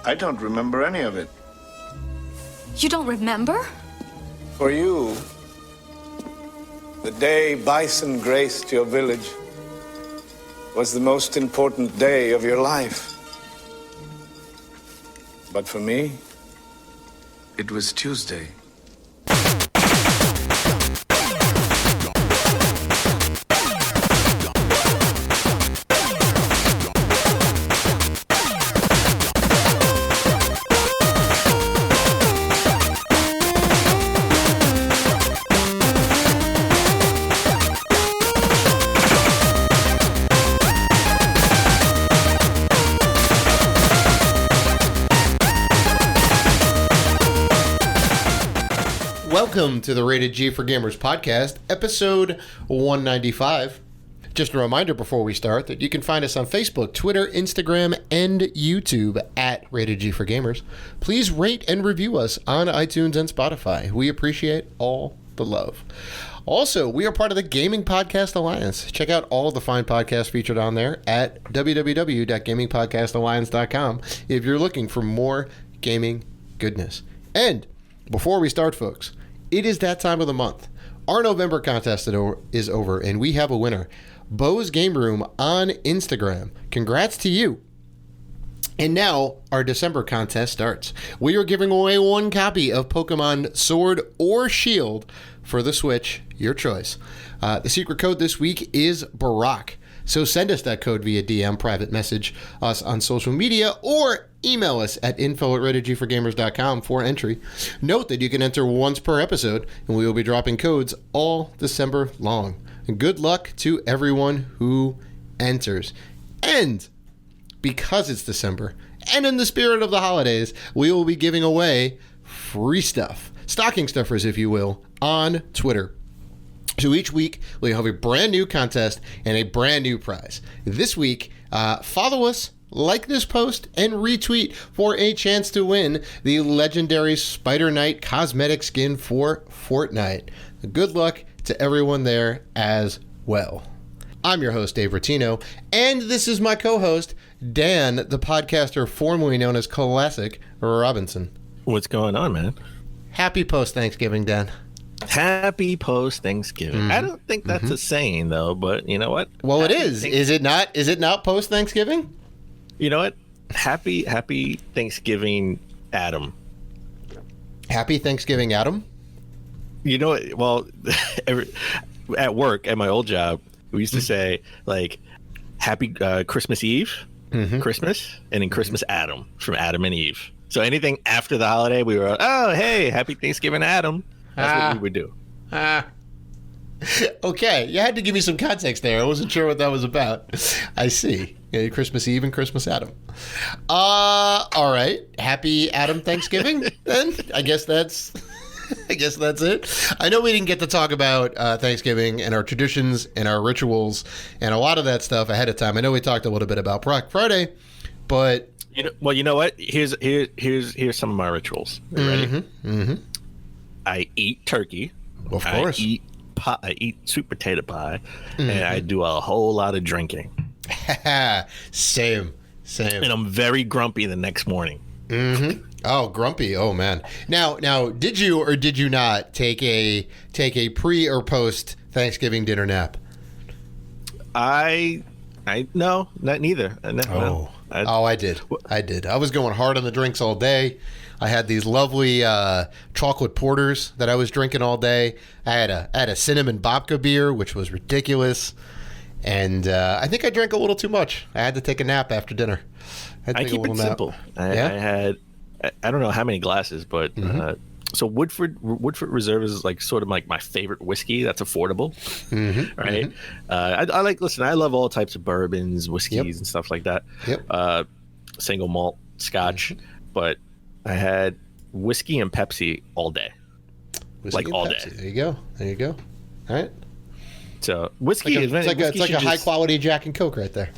I don't remember any of it. You don't remember? For you, the day bison graced your village was the most important day of your life. But for me, it was Tuesday. Welcome to the Rated G for Gamers podcast, episode 195. Just a reminder before we start that you can find us on Facebook, Twitter, Instagram, and YouTube at Rated G for Gamers. Please rate and review us on iTunes and Spotify. We appreciate all the love. Also, we are part of the Gaming Podcast Alliance. Check out all the fine podcasts featured on there at www.gamingpodcastalliance.com if you're looking for more gaming goodness. And before we start, folks, it is that time of the month. Our November contest is over, and we have a winner. Bo's Game Room on Instagram. Congrats to you. And now our December contest starts. We are giving away one copy of Pokemon Sword or Shield for the Switch, your choice. The secret code this week is Barack. So send us that code via DM, private message us on social media, or email us at info@ratedgforgamers.com for entry. Note that you can enter once per episode, and we will be dropping codes all December long. And good luck to everyone who enters. And because it's December, and in the spirit of the holidays, we will be giving away free stuff, stocking stuffers, if you will, on Twitter. So each week, we have a brand new contest and a brand new prize. This week, follow us, like this post, and retweet for a chance to win the legendary Spider Knight cosmetic skin for Fortnite. Good luck to everyone there as well. I'm your host, Dave Rotino, and this is my co-host, Dan, the podcaster formerly known as Classic Robinson. What's going on, man? Happy post-Thanksgiving, Dan. Happy post-Thanksgiving. Mm-hmm. I don't think that's a saying, though, but you know what? Well, it is. Is it not? Is it not post-Thanksgiving? You know what? Happy Thanksgiving, Adam. Happy Thanksgiving, Adam? You know what? Well, at work, at my old job, we used to say, like, Happy Christmas Eve, Christmas, and then Christmas Adam, from Adam and Eve. So anything after the holiday, we were, oh, hey, Happy Thanksgiving, Adam. That's what we would do. Okay, you had to give me some context there. I wasn't sure what that was about. I see. Christmas Eve and Christmas Adam. All right. Happy Adam Thanksgiving, then? I guess that's it. I know we didn't get to talk about Thanksgiving and our traditions and our rituals and a lot of that stuff ahead of time. I know we talked a little bit about Black Friday, but you know what? Here's some of my rituals. You ready? I eat turkey. Of course. I eat sweet potato pie, and I do a whole lot of drinking. Same. And I'm very grumpy the next morning. Oh, grumpy. Oh, man. Now, did you or did you not take a pre or post Thanksgiving dinner nap? No, neither. No. I did. I was going hard on the drinks all day. I had these lovely chocolate porters that I was drinking all day. I had a cinnamon babka beer, which was ridiculous. And I think I drank a little too much. I had to take a nap after dinner. I keep it simple. I had, I don't know how many glasses, but so Woodford Reserve is like sort of like my favorite whiskey that's affordable, right? I love all types of bourbons, whiskeys, and stuff like that. Single malt, Scotch, but I had whiskey and Pepsi all day, all day. There you go. All right. So whiskey it's like a high quality Jack and Coke right there.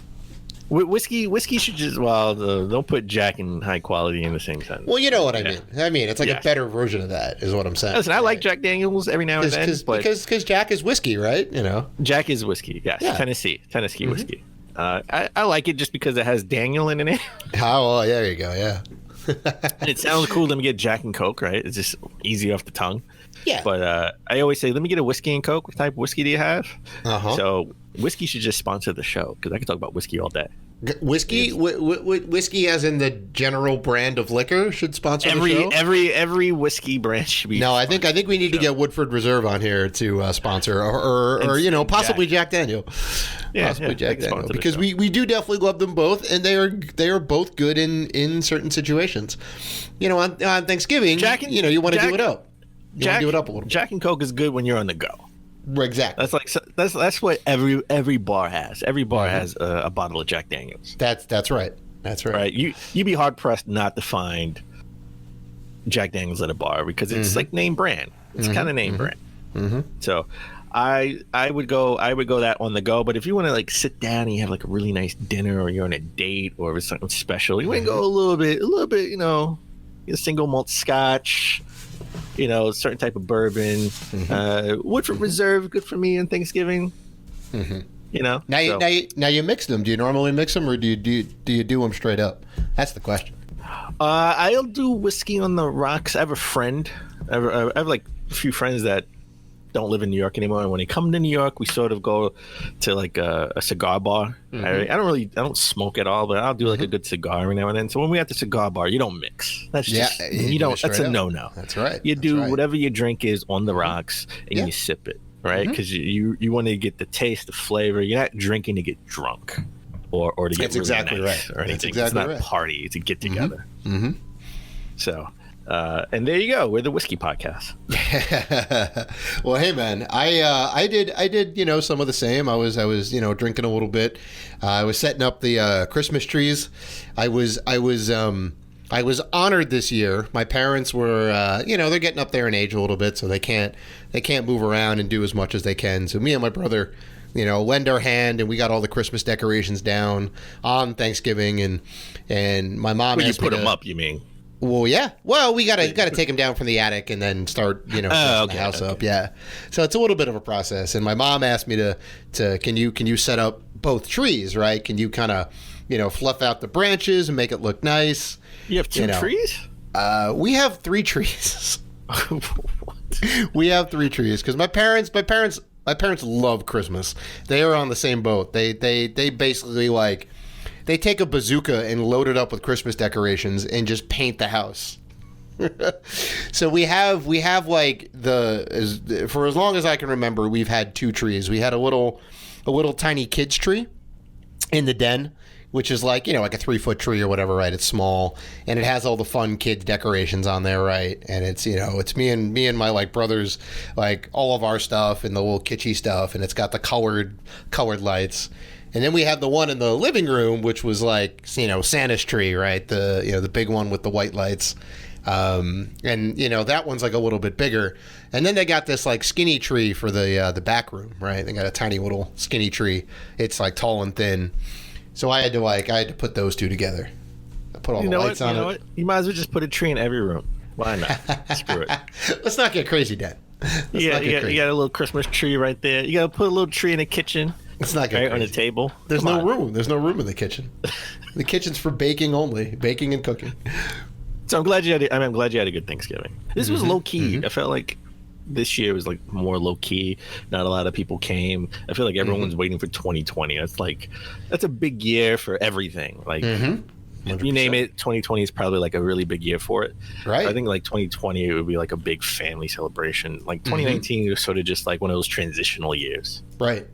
Whiskey should just, don't put Jack and high quality in the same sentence. Well, you know what I mean. I mean, it's like a better version of that, is what I'm saying. Listen, I like Jack Daniels every now and then. Because Jack is whiskey, right? You know, Jack is whiskey. Yes, yeah. Tennessee whiskey. I like it just because it has Daniel in it. Oh, well, there you go. Yeah. And it sounds cool. Let me get Jack and Coke, right? It's just easy off the tongue. Yeah. But I always say, let me get a whiskey and Coke. What type of whiskey do you have? Uh-huh. So whiskey should just sponsor the show because I can talk about whiskey all day. Whiskey, whiskey, as in the general brand of liquor, should sponsor the show. Every whiskey brand should be. No, I think we need to get Woodford Reserve on here to sponsor, or possibly Jack Daniel. Yeah, possibly Jack Daniel, because we do definitely love them both, and they are both good in certain situations. On Thanksgiving, you want to do it up. You want to do it up a little bit. Jack and Coke is good when you're on the go. Exactly. That's what every bar has. Every bar has a bottle of Jack Daniels. That's right. That's right. Right. You'd be hard pressed not to find Jack Daniels at a bar because it's like name brand. It's kind of name brand. Mm-hmm. So I would go that on the go. But if you want to like sit down and you have like a really nice dinner, or you're on a date, or it's something special, you want to go a little bit, a single malt Scotch. A certain type of bourbon. Woodford Reserve, good for me on Thanksgiving. Now you mix them. Do you normally mix them, or do you do them straight up? That's the question. I'll do whiskey on the rocks. I have a friend. I have like a few friends that don't live in New York anymore. And when they come to New York, we sort of go to like a cigar bar. I don't smoke at all, but I'll do like a good cigar every now and then. So when we at the cigar bar, you don't mix. That's just that's a no-no. That's right. You do whatever your drink is on the rocks, and you sip it, right? Because you want to get the taste, the flavor. You're not drinking to get drunk or to get really exactly nice right. or anything. That's exactly it's not a party. It's a get together. So. And there you go. We're the Whiskey Podcast. Well, hey man, I did some of the same. I was drinking a little bit. I was setting up the Christmas trees. I was honored this year. My parents were they're getting up there in age a little bit, so they can't move around and do as much as they can. So me and my brother, lend our hand, and we got all the Christmas decorations down on Thanksgiving, and my mom asked me put them up. You mean? Well, yeah. Well, we gotta take them down from the attic and then start, the house up. Yeah. So it's a little bit of a process. And my mom asked me to can you set up both trees, right? Can you kind of, fluff out the branches and make it look nice? You have two trees? We have 3 trees. What? We have 3 trees because my parents love Christmas. They are on the same boat. They basically like. They take a bazooka and load it up with Christmas decorations and just paint the house. So we have like for as long as I can remember, we've had 2 trees. We had a little tiny kids tree in the den, which is like, like a 3-foot tree or whatever, right? It's small and it has all the fun kids decorations on there, right? And it's, it's me and my like brothers, like all of our stuff and the little kitschy stuff, and it's got the colored lights. And then we have the one in the living room, which was like, Santa's tree, right? The big one with the white lights. And that one's like a little bit bigger. And then they got this like skinny tree for the back room, right? They got a tiny little skinny tree. It's like tall and thin. So I had to put those 2 together. I put all the lights on it. What? You might as well just put a tree in every room. Why not? Screw it. Let's not get crazy, Dad. You got a little Christmas tree right there. You got to put a little tree in the kitchen. It's not right on the table. There's no room. There's no room in the kitchen. The kitchen's for baking only, baking and cooking. So I'm glad you had a good Thanksgiving. This was low key. I felt like this year was like more low key. Not a lot of people came. I feel like everyone's waiting for 2020. That's a big year for everything. Like if you name it, 2020 is probably like a really big year for it. Right. I think like 2020 it would be like a big family celebration. Like 2019 was sort of just like one of those transitional years. Right.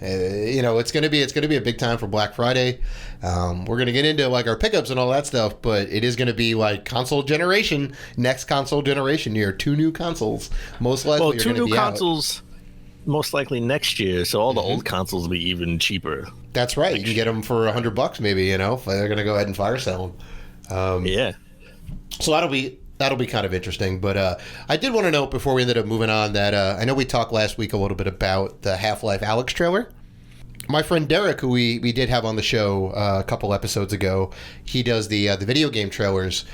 It's gonna be a big time for Black Friday. We're gonna get into like our pickups and all that stuff, but it is gonna be like next console generation year. 2 new consoles, most likely. Well, 2 new consoles. Most likely next year, so all the old consoles will be even cheaper. That's right. You can get them for $100, maybe. If they're going to go ahead and fire sell them. Yeah. So that'll be kind of interesting. But I did want to note before we ended up moving on that I know we talked last week a little bit about the Half-Life Alyx trailer. My friend Derek, who we did have on the show a couple episodes ago, he does the video game trailers.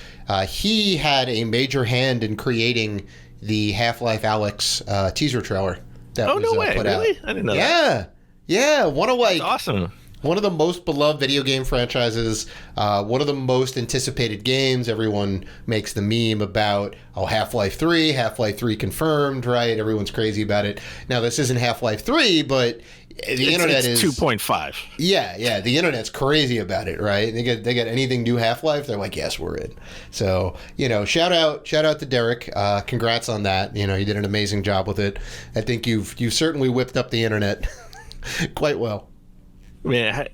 He had a major hand in creating the Half-Life Alyx teaser trailer. That no way! Really? I didn't know that. Yeah. One of like That's awesome. One of the most beloved video game franchises, one of the most anticipated games. Everyone makes the meme about, Half-Life 3, Half-Life 3 confirmed, right? Everyone's crazy about it. Now, this isn't Half-Life 3, but the internet is 2.5. Yeah, the internet's crazy about it, right? They get anything new Half-Life, they're like, yes, we're in. So, shout out to Derek. Congrats on that. You did an amazing job with it. I think you've certainly whipped up the internet quite well. Man,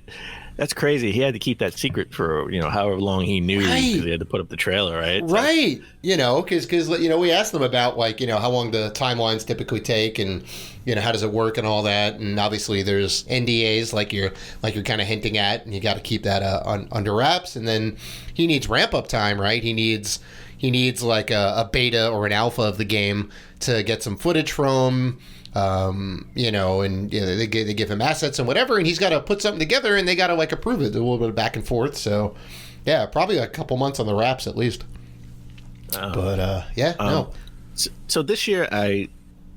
that's crazy. He had to keep that secret for however long he knew, because he had to put up the trailer, right? Right. Because we asked them about how long the timelines typically take, and how does it work and all that. And obviously there's NDAs like you're kind of hinting at, and you got to keep that under wraps. And then he needs ramp up time, right? He needs like a beta or an alpha of the game to get some footage from. They give him assets and whatever, and he's got to put something together, and they got to approve it. A little bit of back and forth. So, yeah, probably a couple months on the wraps at least. No. So this year,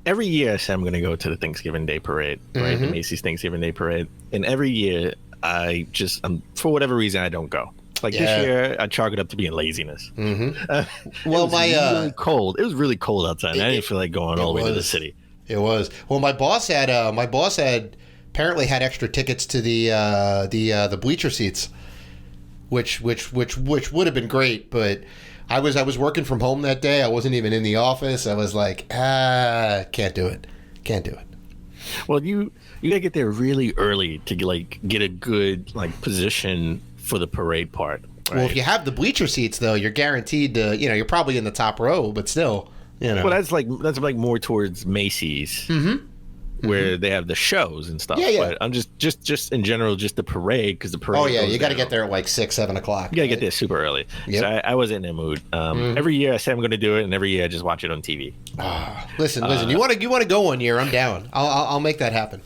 every year I say I'm going to go to the Thanksgiving Day Parade, right? The Macy's Thanksgiving Day Parade, and every year for whatever reason I don't go. This year, I chalk it up to being laziness. Mm-hmm. Well, really cold. It was really cold outside. I didn't feel like going all the way to the city. It was. Well, my boss had apparently had extra tickets to the bleacher seats, which would have been great, but I was working from home that day. I wasn't even in the office. I was like, can't do it. Well, you gotta get there really early to get a good position for the parade part. Right? Well, if you have the bleacher seats though, you're guaranteed to you're probably in the top row, but still. Well, that's more towards Macy's, where they have the shows and stuff. Yeah. But I'm just in general, just the parade, because the parade. Oh yeah, you got to get there at 6, 7 o'clock. You got to get there super early. Yep. So I wasn't in the mood. Every year I say I'm going to do it, and every year I just watch it on TV. Listen. You want to go one year? I'm down. I'll make that happen.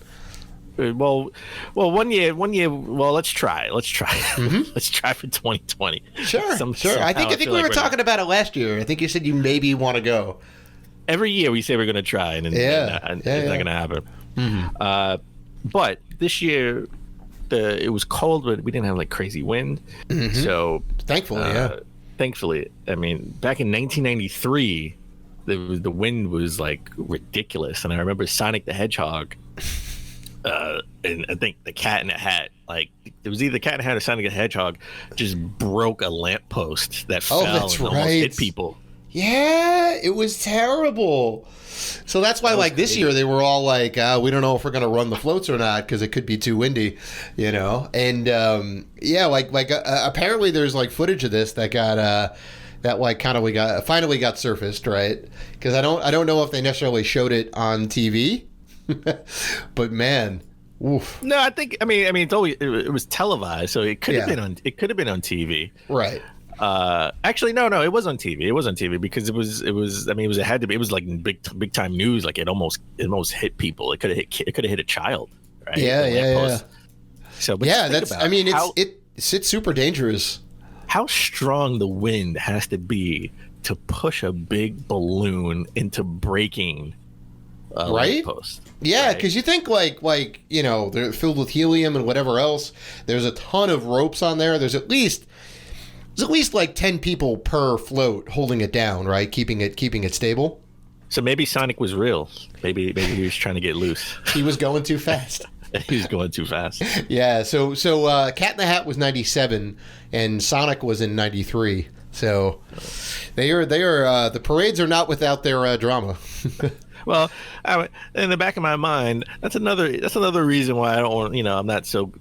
Well, one year. Well, let's try. Let's try for 2020. Sure. I think we were talking about it last year. I think you said you maybe want to go. Every year we say we're going to try, and it's not going to happen. Mm-hmm. But this year, it was cold, but we didn't have crazy wind. Mm-hmm. So thankfully, I mean, back in 1993, the wind was ridiculous, and I remember Sonic the Hedgehog. And I think the Cat in the Hat, it was either Cat in the Hat or Sonic the Hedgehog, just broke a lamppost that fell and almost hit people. Yeah, it was terrible. So that's why, this year, they were all we don't know if we're going to run the floats or not because it could be too windy, And apparently there's footage of this that got finally got surfaced, right? Because I don't know if they necessarily showed it on TV. But man, oof. No, I mean it's always it was televised, so it could have been on TV, right? Actually, no, it was on TV. It was on TV because it was. I mean, it had to be. It was big time news. It almost hit people. It could have hit a child, right? Yeah. So, but that's. I mean, it's super dangerous. How strong the wind has to be to push a big balloon into breaking. Right? Post. Yeah, because you think they're filled with helium and whatever else. There's a ton of ropes on there. There's at least 10 people per float holding it down, right? Keeping it stable. So maybe Sonic was real. Maybe he was trying to get loose. He was going too fast. He was going too fast. Yeah. So Cat in the Hat was 97, and Sonic was in 93. So they are the parades are not without their drama. Well, in the back of my mind, that's another reason why I don't want, I'm not so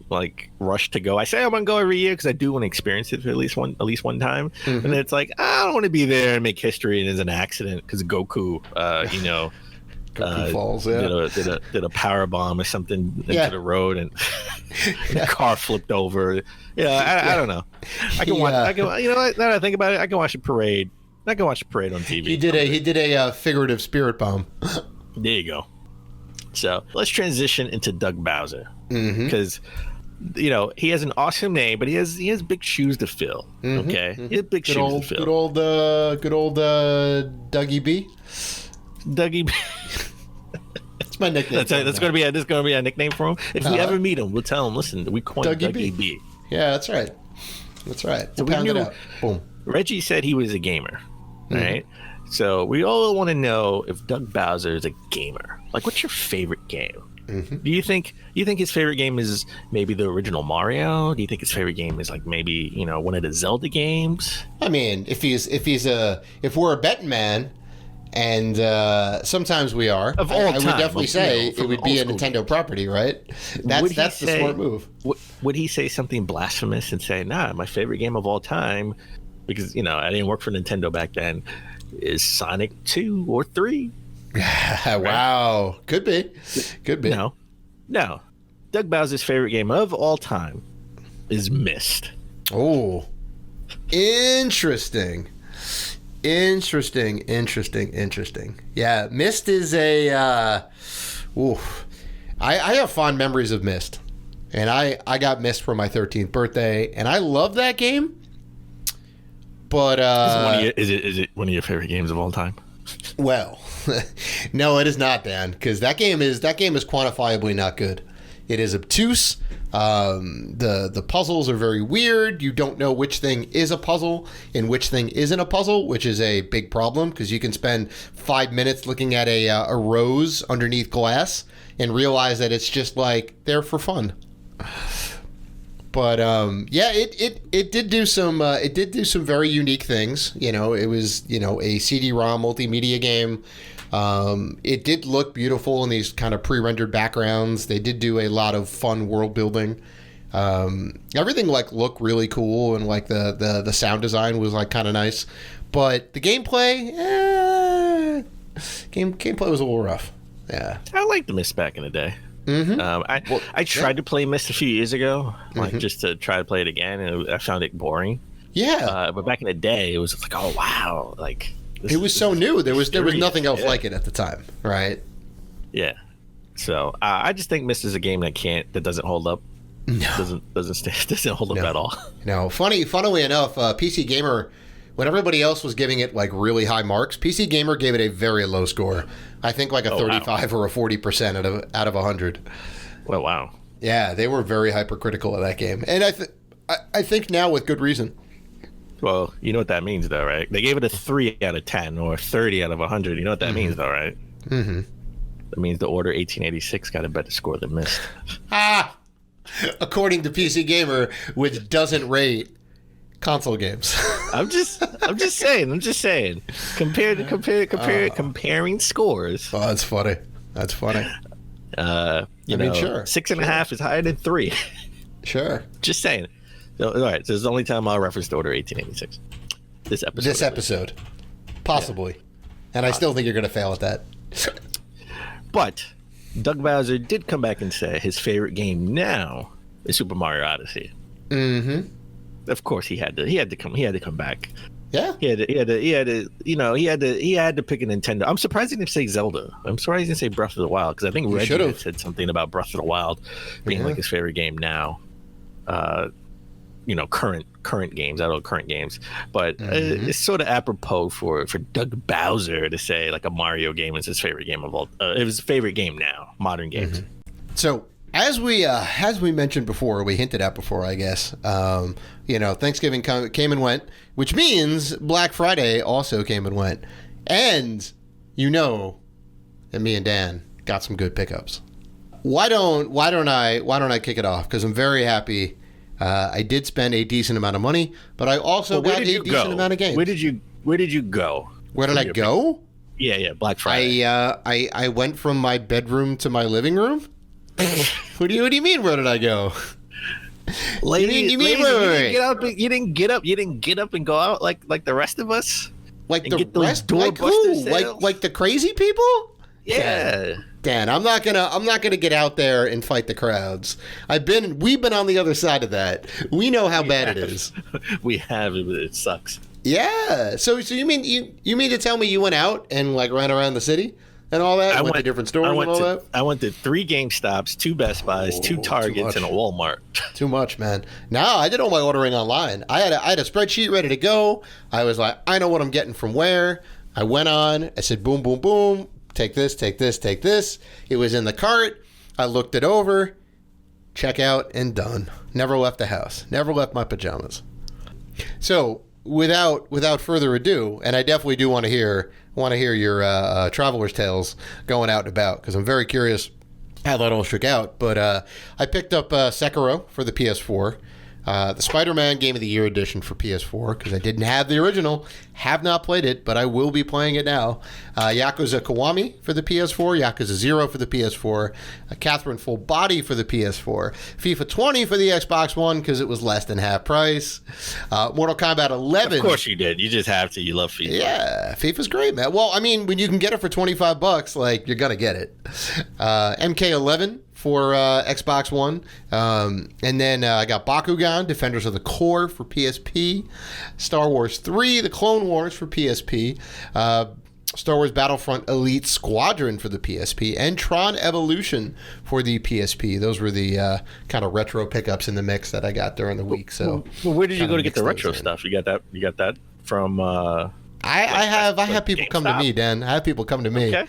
rushed to go. I say I want to go every year because I do want to experience it for at least one time. Mm-hmm. And it's I don't want to be there and make history and there's an accident because Goku, Goku falls, did a power bomb or something into the road and the car flipped over. I don't know. I can watch. Now that I think about it, I can watch a parade. I can watch a parade on TV. He did a figurative spirit bomb. There you go. So let's transition into Doug Bowser because he has an awesome name, but he has big shoes to fill. Mm-hmm. Okay, he has big shoes to fill. Good old Dougie B. Dougie B. my nickname. That's going to be a nickname for him. If we ever meet him, we'll tell him. Listen, we coined Dougie B. Yeah, that's right. That's right. So we knew. Boom. Reggie said he was a gamer, right? So we all want to know if Doug Bowser is a gamer. Like, what's your favorite game? Do you think his favorite game is maybe the original Mario? Do you think his favorite game is like maybe one of the Zelda games? I mean, if we're a betting man, and sometimes we are, of all time, I would definitely say it would be a Nintendo game. Property, right? That's the smart move. Would he say something blasphemous and say, "Nah, my favorite game of all time," because I didn't work for Nintendo back then, is Sonic 2 or 3? Wow. Could be. No. Doug Bowser's favorite game of all time is Myst. Oh. Interesting. Yeah, Myst is a I have fond memories of Myst. And I got Myst for my 13th birthday, and I love that game. But is it one of your favorite games of all time? Well, no, it is not, Dan, because that game is quantifiably not good. It is obtuse. The puzzles are very weird. You don't know which thing is a puzzle and which thing isn't a puzzle, which is a big problem because you can spend 5 minutes looking at a rose underneath glass and realize that it's just like there for fun. But yeah, it did do some very unique things. It was a CD-ROM multimedia game. It did look beautiful in these kind of pre-rendered backgrounds. They did do a lot of fun world building. Everything looked really cool, and the sound design was kind of nice. But the gameplay, gameplay was a little rough. Yeah, I liked the Myst back in the day. I tried to play Myst a few years ago, just to try to play it again, and I found it boring. Yeah, but back in the day, it was like, oh wow, it was so new. There was nothing else like it at the time, right? Yeah. So I just think Myst is a game that doesn't hold up. No, doesn't hold up at all. No, funnily enough, PC Gamer, when everybody else was giving it really high marks, PC Gamer gave it a very low score. I think a 35 or a 40% out of 100. Well, wow. Yeah, they were very hypercritical of that game, and I think now with good reason. Well, you know what that means, though, right? They gave it a 3 out of 10 or 30 out of 100. You know what that means, though, right? Mm-hmm. That means the Order 1886 got a better score than Myst. According to PC Gamer, which doesn't rate console games. I'm just saying. Comparing scores. Oh, that's funny. Sure. 6.5 is higher than 3. Sure. Just saying. So, all right. So it's the only time I'll reference the Order 1886. This episode. Possibly. Yeah. And I still think you're going to fail at that. But Doug Bowser did come back and say his favorite game now is Super Mario Odyssey. Mm-hmm. Of course, he had to come back. Yeah. He had to pick a Nintendo. I'm surprised he didn't say Zelda. I'm surprised he didn't say Breath of the Wild, because I think Reggie had said something about Breath of the Wild being his favorite game now. Current games, but it's sort of apropos for Doug Bowser to say a Mario game is his favorite game of all. It was his favorite game now, modern games. Mm-hmm. So as we mentioned before, we hinted at before, I guess. Thanksgiving came and went, which means Black Friday also came and went, and that me and Dan got some good pickups. Why don't I kick it off? Because I'm very happy. I did spend a decent amount of money, but I also got a decent amount of games. Where did you go? Where did I go? Yeah, Black Friday. I went from my bedroom to my living room. What do you mean? Where did I go? You didn't get up and go out like the rest of us. Like the rest? Like who? Like the crazy people? Yeah. Dan, I'm not gonna get out there and fight the crowds. We've been on the other side of that. We know how bad it is. We have. It sucks. Yeah. So you mean to tell me you went out and ran around the city and all that? I went to different stores and all that? I went to 3 GameStops, 2 Best Buys, 2 Targets, and a Walmart. Too much, man. No, I did all my ordering online. I had a spreadsheet ready to go. I was like, I know what I'm getting from where. I went on. I said, boom, boom, boom. take this, take this, take this. It was in the cart. I looked it over, check out, and done. Never left the house. Never left my pajamas. So without further ado, and I definitely do want to hear your traveler's tales going out and about, because I'm very curious how that all shook out. But I picked up Sekiro for the PS4. The Spider-Man Game of the Year edition for PS4, because I didn't have the original, have not played it, but I will be playing it now. Yakuza Kiwami for the PS4, Yakuza 0 for the PS4, Catherine Full Body for the PS4, FIFA 20 for the Xbox One, because it was less than half price, Mortal Kombat 11. Of course you did. You just have to. You love FIFA. Yeah, FIFA's great, man. Well, I mean, when you can get it for $25, like, you're going to get it. MK11 for Xbox One. And then I got Bakugan, Defenders of the Core for PSP. Star Wars 3, The Clone Wars for PSP. Star Wars Battlefront Elite Squadron for the PSP. And Tron Evolution for the PSP. Those were the kind of retro pickups in the mix that I got during the week. So, well, where did you go to get the retro stuff? You got that from... I have people come to me, Dan. I have people come to me. Okay.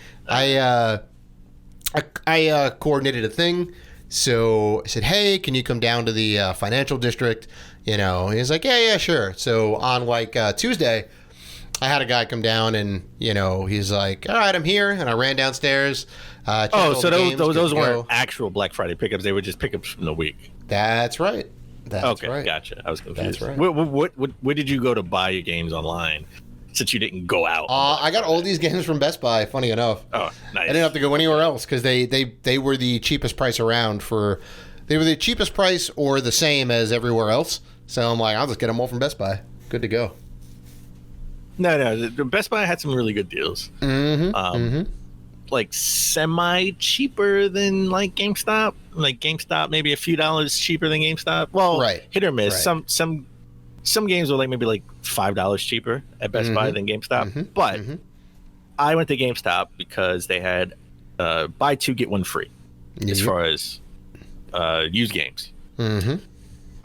I coordinated a thing, so I said, hey, can you come down to the financial district? You know, and he's like, yeah, sure. So on like Tuesday, I had a guy come down and, you know, he's like, all right, I'm here. And I ran downstairs. So those weren't actual Black Friday pickups. They were just pickups from the week. That's right. That's right. Gotcha. I was confused. That's right. Where did you go to buy your games online? Since you didn't go out. I got all these games from Best Buy, funny enough. Oh, nice. I didn't have to go anywhere else because they were the cheapest price around they were the cheapest price or the same as everywhere else. So I'm like, I'll just get them all from Best Buy. Good to go. No, the Best Buy had some really good deals. Like semi cheaper than like GameStop. Like GameStop, maybe a few dollars cheaper than GameStop. Well, right. Hit or miss. Right. Some games were like maybe like $5 cheaper at Best Buy than GameStop. But I went to GameStop because they had buy two get one free as far as used games.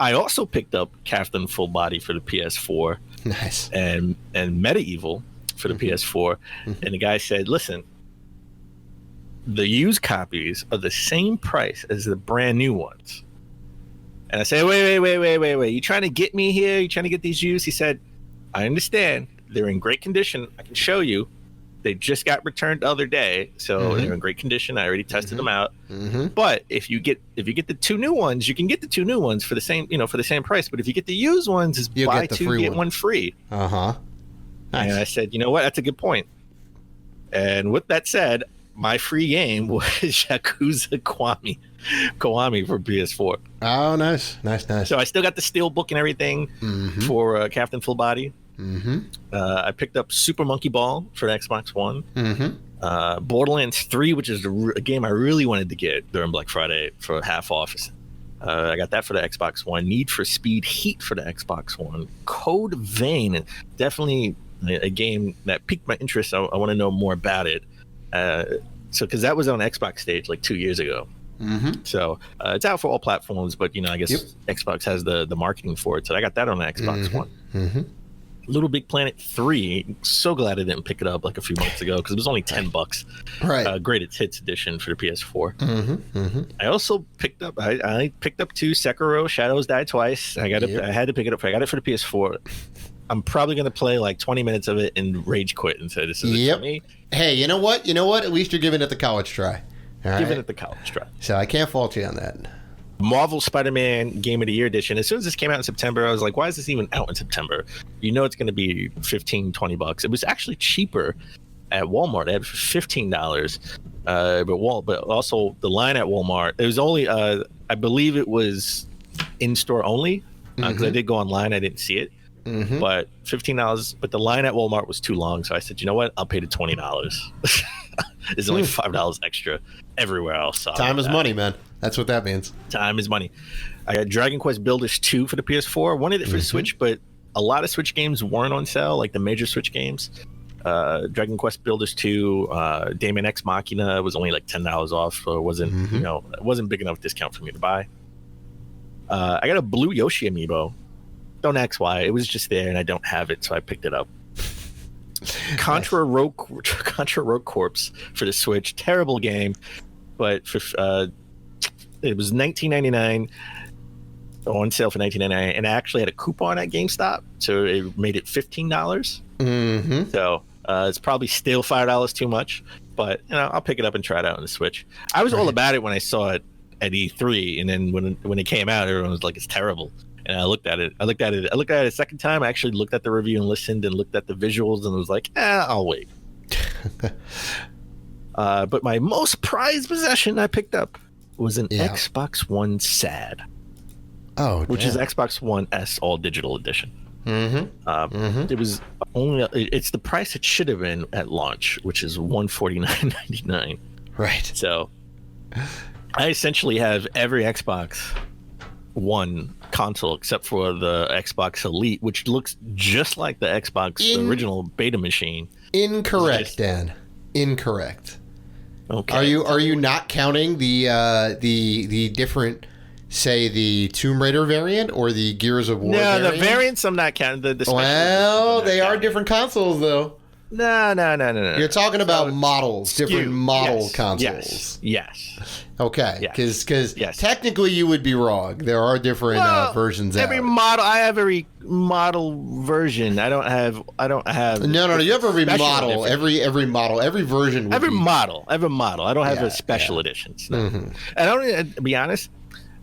I also picked up Captain Full Body for the PS4. Nice. And Medieval for the PS4. And the guy said, listen, the used copies are the same price as the brand new ones. And I say, wait. You trying to get me here? You trying to get these used? He said, I understand. They're in great condition. I can show you. They just got returned the other day. So they're in great condition. I already tested them out. But if you get the two new ones, you can get the two new ones for the same, for the same price. But if you get the used ones, it's buy two, get one free. Nice. And I said, you know what? That's a good point. And with that said, my free game was Yakuza Kiwami for PS4. Oh, nice. So I still got the steel book and everything for Captain Full Body. I picked up Super Monkey Ball for the Xbox One. Borderlands 3, which is a game I really wanted to get during Black Friday for half off. I got that for the Xbox One. Need for Speed Heat for the Xbox One. Code Vein, definitely a game that piqued my interest. I want to know more about it. Because that was on Xbox stage like 2 years ago. So it's out for all platforms, but I guess Xbox has the marketing for it. So I got that on the Xbox One. Little Big Planet 3. So glad I didn't pick it up like a few months ago because it was only $10. Right. Greatest Hits edition for the PS4. I also picked up. I picked up 2 Sekiro Shadows Die Twice. I had to pick it up. I got it for the PS4. I'm probably going to play like 20 minutes of it and rage quit and say this is it for me. Hey, you know what? At least you're giving it the college try. Giving it the college try. So I can't fault you on that. Marvel Spider-Man Game of the Year edition. As soon as this came out in September, I was like, why is this even out in September? It's going to be $15-20. It was actually cheaper at Walmart. They had $15. But also the line at Walmart, it was only, I believe it was in-store only because I did go online. I didn't see it. But $15, but the line at Walmart was too long. So I said, you know what? I'll pay the $20. There's only $5 extra everywhere else. So time is money, man. That's what that means. Time is money. I got Dragon Quest Builders 2 for the PS4. Wanted it for the Switch, but a lot of Switch games weren't on sale, like the major Switch games. Dragon Quest Builders 2, Daemon X Machina was only like $10 off, so it wasn't, it wasn't big enough discount for me to buy. I got a blue Yoshi amiibo. Don't ask why. It was just there, and I don't have it, so I picked it up. Contra Rogue Corps for the Switch. Terrible game, but for it was $19.99 on sale for $19.99, and I actually had a coupon at GameStop, so it made it $15. Mm-hmm. So it's probably still $5 too much, but I'll pick it up and try it out on the Switch. I was all about it when I saw it at E3, and then when it came out, everyone was like, "It's terrible." And I looked at it a second time. I actually looked at the review and listened and looked at the visuals, and was like, I'll wait. But my most prized possession I picked up was an Xbox One SAD. Oh, which is Xbox One S All Digital Edition. Mm-hmm. It was it's the price it should have been at launch, which is $149.99. Right. So I essentially have every Xbox One console except for the Xbox Elite, which looks just like the the original beta machine. Incorrect, Dan. Incorrect. Okay. Are you not counting the different, say, the Tomb Raider variant or the Gears of War variant? No, the variants I'm not counting. The well, they are different consoles, though. No. You're talking about models, different model consoles. Yes. Okay, because technically you would be wrong. There are different versions. Every model, I have every model version. I don't have. No. You have every model, every model, every version. Every model. I don't have a special editions. No. Mm-hmm. I don't. To be honest,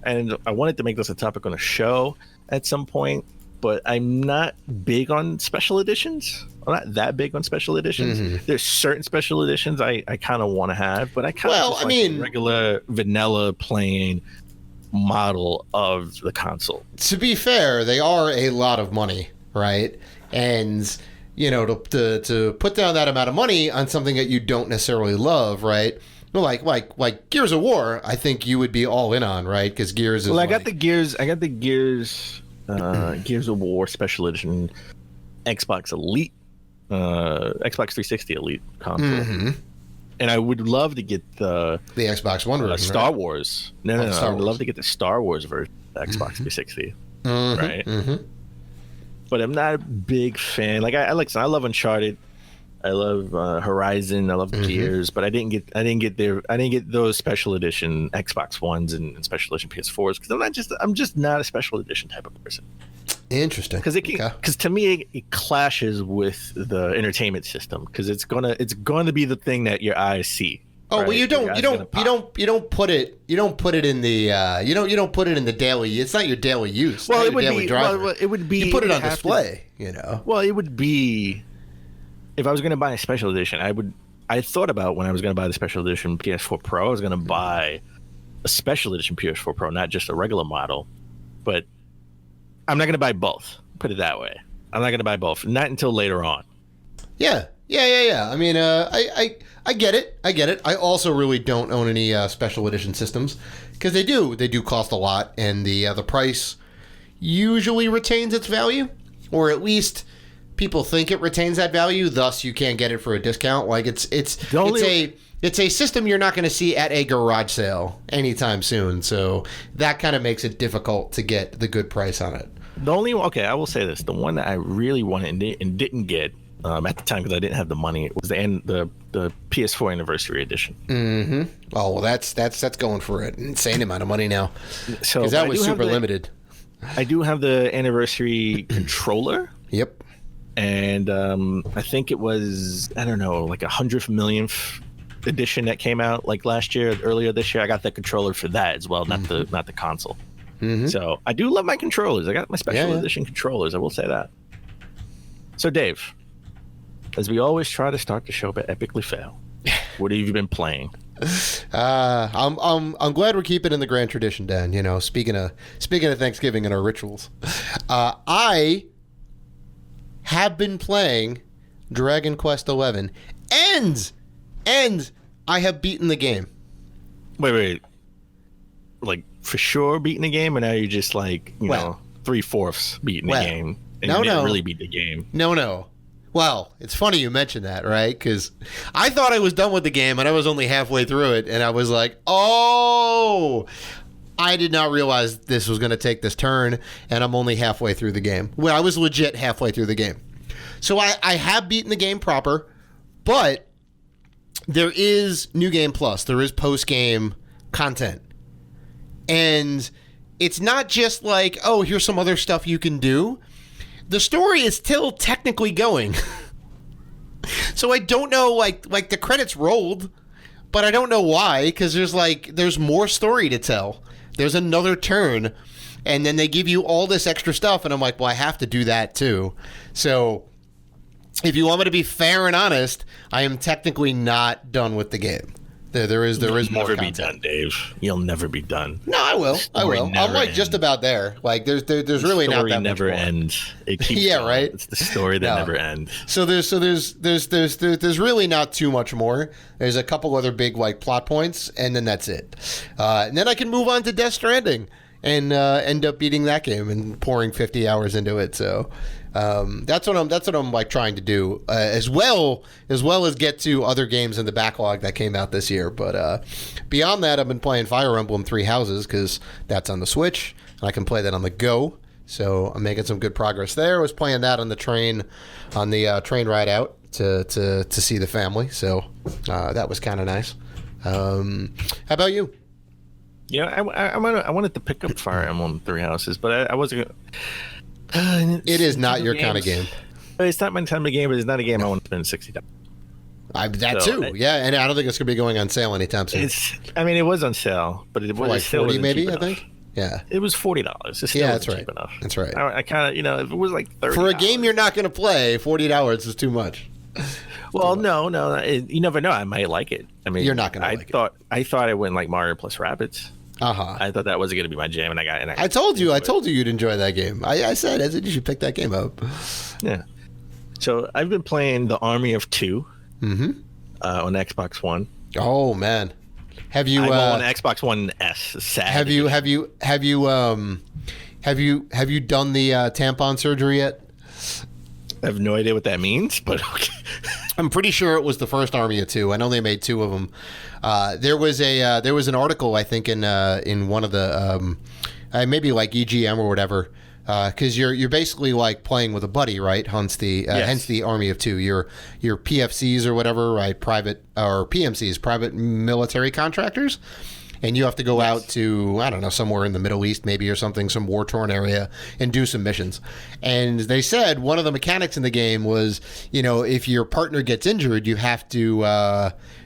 and I wanted to make this a topic on a show at some point, but I'm not big on special editions. I'm not that big on special editions. Mm-hmm. There's certain special editions I kind of want to have, but I kind of like regular vanilla plain model of the console. To be fair, they are a lot of money, right? And to put down that amount of money on something that you don't necessarily love, right? Like Gears of War, I think you would be all in on, right? Because Gears is. Well, I got the Gears of War Special Edition, Xbox Elite, Xbox 360 Elite console, mm-hmm. and I would love to get the Xbox One version, Star right? Wars. No, I would love to get the Star Wars version of Xbox 360, mm-hmm. right? Mm-hmm. But I'm not a big fan. Like I love Uncharted. I love Horizon. I love Gears, but I didn't get those special edition Xbox Ones and special edition PS4s because I'm just not a special edition type of person. Interesting. Because to me it clashes with the entertainment system because it's gonna be the thing that your eyes see. Oh, right? well, you don't put it in the you don't put it in the daily. It's not your daily use. Well, it would be. You put it on display. Well, it would be. If I was going to buy a special edition, I thought about when I was going to buy the special edition PS4 Pro, I was going to buy a special edition PS4 Pro, not just a regular model. But I'm not going to buy both. Put it that way. I'm not going to buy both. Not until later on. Yeah. I mean, I get it. I also really don't own any special edition systems because they do cost a lot, and the price usually retains its value, or at least people think it retains that value. Thus, you can't get it for a discount. Like it's a system you're not going to see at a garage sale anytime soon. So that kind of makes it difficult to get the good price on it. I will say this: the one that I really wanted and didn't get at the time because I didn't have the money was the PS4 Anniversary Edition. Mm-hmm. Oh well, that's going for an insane amount of money now. So because that was super limited. I do have the Anniversary controller. Yep. And I think it was, I don't know, like 100th millionth edition that came out like earlier this year. I got the controller for that as well, not the console. Mm-hmm. So I do love my controllers. I got my special edition controllers. I will say that. So Dave, as we always try to start the show but epically fail, what have you been playing? I'm glad we're keeping in the grand tradition, Dan. Speaking of Thanksgiving and our rituals, I have been playing Dragon Quest XI, and I have beaten the game. Wait. Like, for sure beating the game, or now you're just like, 3/4 beating the game, and you didn't really beat the game? No. Well, it's funny you mentioned that, right? Because I thought I was done with the game, and I was only halfway through it, and I was like, oh, I did not realize this was going to take this turn, and I'm only halfway through the game. Well, I was legit halfway through the game. So I have beaten the game proper, but there is New Game Plus. There is post-game content. And it's not just like, oh, here's some other stuff you can do. The story is still technically going. So I don't know, like the credits rolled, but I don't know why, because there's more story to tell. There's another turn, and then they give you all this extra stuff, and I'm like, well, I have to do that too. So if you want me to be fair and honest, I am technically not done with the game. There is more content. You'll never be done, Dave. You'll never be done. No, I will. I'm like just about there. Like there's really not that much more. The story never ends. It keeps going. Right. It's the story that never ends. So there's really not too much more. There's a couple other big like plot points, and then that's it. And then I can move on to Death Stranding and end up beating that game and pouring 50 hours into it. So that's what I'm like trying to do, as well as get to other games in the backlog that came out this year. But beyond that, I've been playing Fire Emblem Three Houses because that's on the Switch and I can play that on the go. So I'm making some good progress there. I was playing that on the train train ride out to see the family. So that was kind of nice. How about you? Yeah, I wanted to pick up Fire Emblem Three Houses, but I wasn't. It is not your kind of game. It's not my kind of game, but it's not a game I want to spend $60. Yeah, and I don't think it's going to be going on sale anytime soon. It was on sale, but it was like still 40 maybe, I think. Yeah, it was $40. It's still that's cheap right. enough. That's right. I kind of, if it was like $30 for a game you're not going to play, $40 is too much. Well, no, you never know. I might like it. I mean, you're not going to like it. I thought it went like Mario plus Rabbids. I thought that wasn't going to be my jam, and I told you you'd enjoy that game. I said you should pick that game up. Yeah. So I've been playing the Army of Two on Xbox One. Oh man, have you? I'm on Xbox One S. Sad. Have you done the tampon surgery yet? I have no idea what that means, but okay. I'm pretty sure it was the first Army of Two. I know they made two of them. There was an article, I think, in one of the maybe like EGM or whatever, because you're basically like playing with a buddy, right? Hence the Army of Two. Your PFCs or whatever, right? Private or PMCs, private military contractors. And you have to go out to, I don't know, somewhere in the Middle East maybe or something, some war-torn area, and do some missions. And they said one of the mechanics in the game was, if your partner gets injured, you have to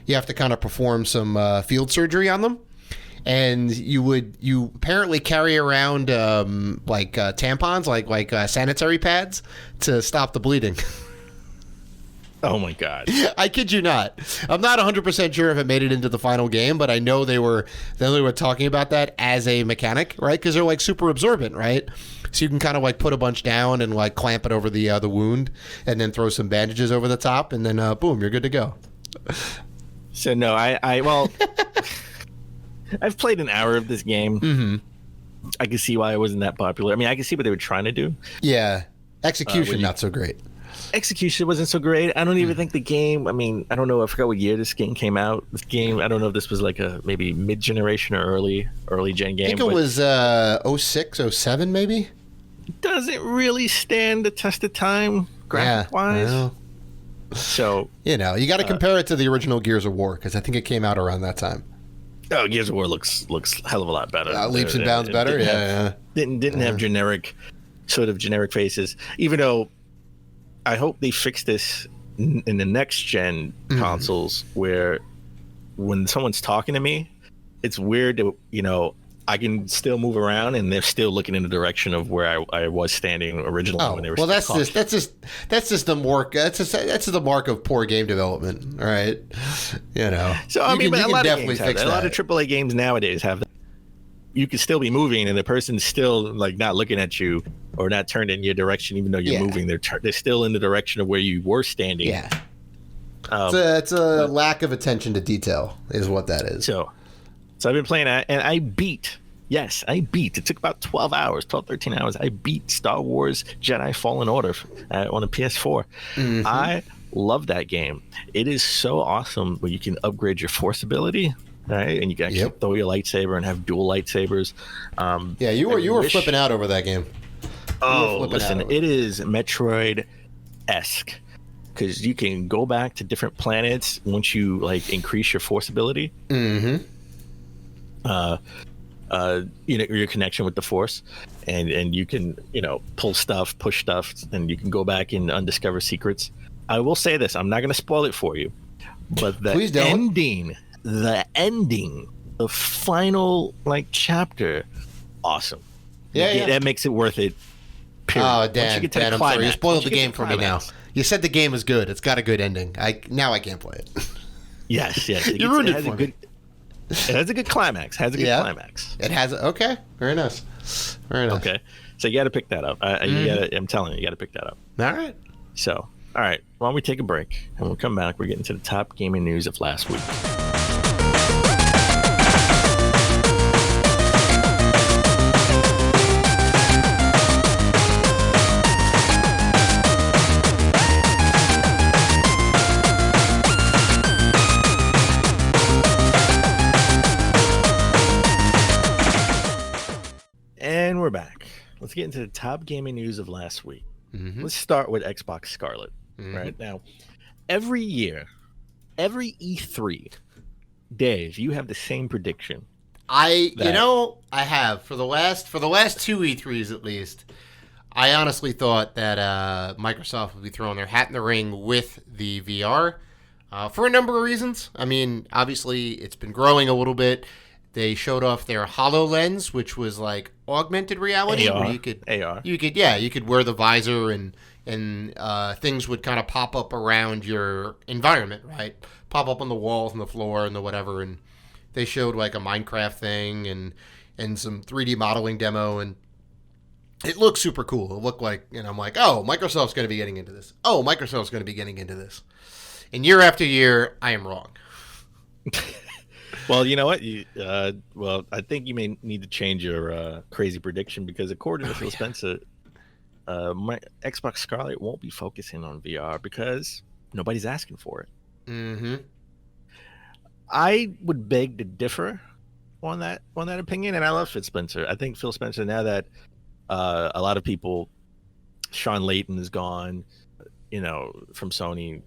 kind of perform some field surgery on them. And you apparently carry around tampons, like sanitary pads to stop the bleeding. Oh my God! I kid you not. I'm not 100% sure if it made it into the final game, but I know they were talking about that as a mechanic, right? Because they're like super absorbent, right? So you can kind of like put a bunch down and like clamp it over the wound, and then throw some bandages over the top, and then boom, you're good to go. So no, I've played an hour of this game. Mm-hmm. I can see why it wasn't that popular. I mean, I can see what they were trying to do. Yeah, execution not so great. Execution wasn't so great. I don't even think the game, I forgot what year this game came out. This game, I don't know if this was like a maybe mid-generation or early gen game. I think it was 06, 07 maybe? Doesn't really stand the test of time graphic-wise. Well, so, you got to compare it to the original Gears of War, because I think it came out around that time. Oh, Gears of War looks a hell of a lot better. Leaps and bounds better, Didn't have generic faces, even though I hope they fix this in the next gen consoles, where when someone's talking to me, it's weird to, I can still move around and they're still looking in the direction of where I was standing originally when they were. Well, that's just the mark. That's the mark of poor game development, right? So a lot of AAA games nowadays have that. You could still be moving and the person's still like not looking at you or not turned in your direction, even though you're moving. They're still in the direction of where you were standing. Yeah. It's a lack of attention to detail is what that is. So I've been playing that, and I beat. It took about 13 hours. I beat Star Wars Jedi Fallen Order on a PS4. Mm-hmm. I love that game. It is so awesome where you can upgrade your force ability. Right, and you can actually throw your lightsaber and have dual lightsabers. You were flipping out over that game. Oh, listen, it is Metroid esque, because you can go back to different planets once you like increase your force ability. Mm-hmm. Your connection with the force, and you can pull stuff, push stuff, and you can go back and undiscover secrets. I will say this: I'm not going to spoil it for you, but the ending, the final chapter, awesome. Yeah. That makes it worth it. Period. Oh, Dan, I'm sorry. You spoiled the game for me now. You said the game is good. It's got a good ending. Now I can't play it. Yes. You ruined it for me. It has a good climax. Climax. It has. Okay. Very nice. Okay. So you got to pick that up. I'm telling you, you got to pick that up. All right. So, all right. Why don't we take a break and we'll come back. We're getting to the top gaming news of last week. And we're back. Let's get into the top gaming news of last week. Mm-hmm. Let's start with Xbox Scarlet. Mm-hmm. Right now, every year, every E3, Dave, you have the same prediction. I have for the last two E3s at least. I honestly thought that Microsoft would be throwing their hat in the ring with the VR for a number of reasons. I mean, obviously, it's been growing a little bit. They showed off their HoloLens, which was like augmented reality, AR. where you could wear the visor and things would kind of pop up around your environment, right? Pop up on the walls and the floor and the whatever. And they showed like a Minecraft thing and some 3D modeling demo, and it looked super cool. It looked like, I'm like, oh, Microsoft's going to be getting into this. Oh, Microsoft's going to be getting into this. And year after year, I am wrong. Well, you know what? I think you may need to change your crazy prediction, because according to Phil Spencer, my Xbox Scarlet won't be focusing on VR because nobody's asking for it. Mm-hmm. I would beg to differ on that opinion, and I love Phil Spencer. I think Phil Spencer, now that a lot of people, Sean Layton is gone, from Sony.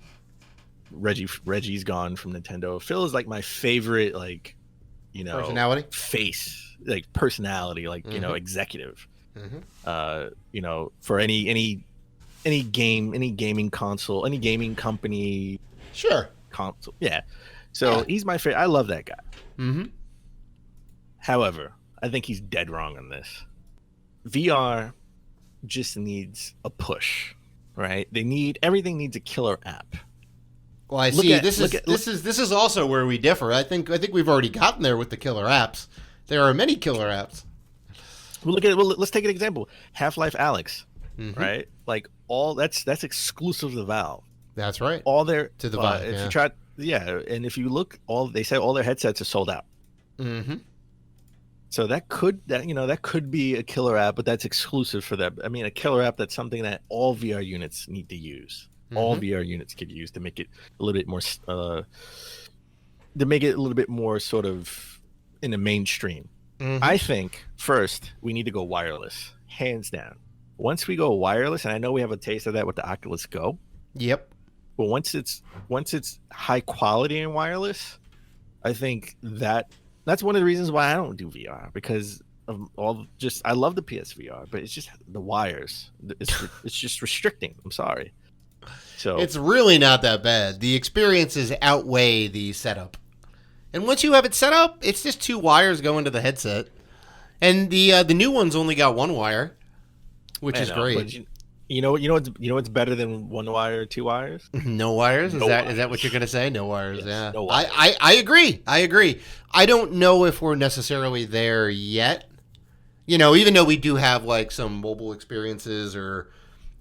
Reggie's gone from Nintendo. Phil is like my favorite, personality, personality, executive. Mm-hmm. For any gaming console, any gaming company, sure, console, yeah. So he's my favorite. I love that guy. Mm-hmm. However, I think he's dead wrong on this. VR just needs a push, right? Everything needs a killer app. Well, I see. This is also where we differ. I think we've already gotten there with the killer apps. There are many killer apps. Well, let's take an example. Half-Life Alyx, mm-hmm. right? Like that's exclusive to Valve. That's right. All their to the Vive. If you try, and if you look, they said all their headsets are sold out. Mm-hmm. So that could be a killer app, but that's exclusive for them. I mean, a killer app, that's something that all VR units need to use. Mm-hmm. All VR units could use to make it a little bit more sort of in the mainstream. Mm-hmm. I think first we need to go wireless, hands down. Once we go wireless, and I know we have a taste of that with the Oculus Go. Yep. But once it's high quality in wireless, I think that's one of the reasons why I don't do VR, because of I love the PSVR, but it's just the wires. It's just restricting. I'm sorry. So it's really not that bad. The experiences outweigh the setup. And once you have it set up, it's just two wires going to the headset. And the new one's only got one wire, which is great. You know what's better than one wire or two wires? No wires? Is that what you're going to say? No wires. Yes, yeah. No wires. I agree. I don't know if we're necessarily there yet. Even though we do have like some mobile experiences, or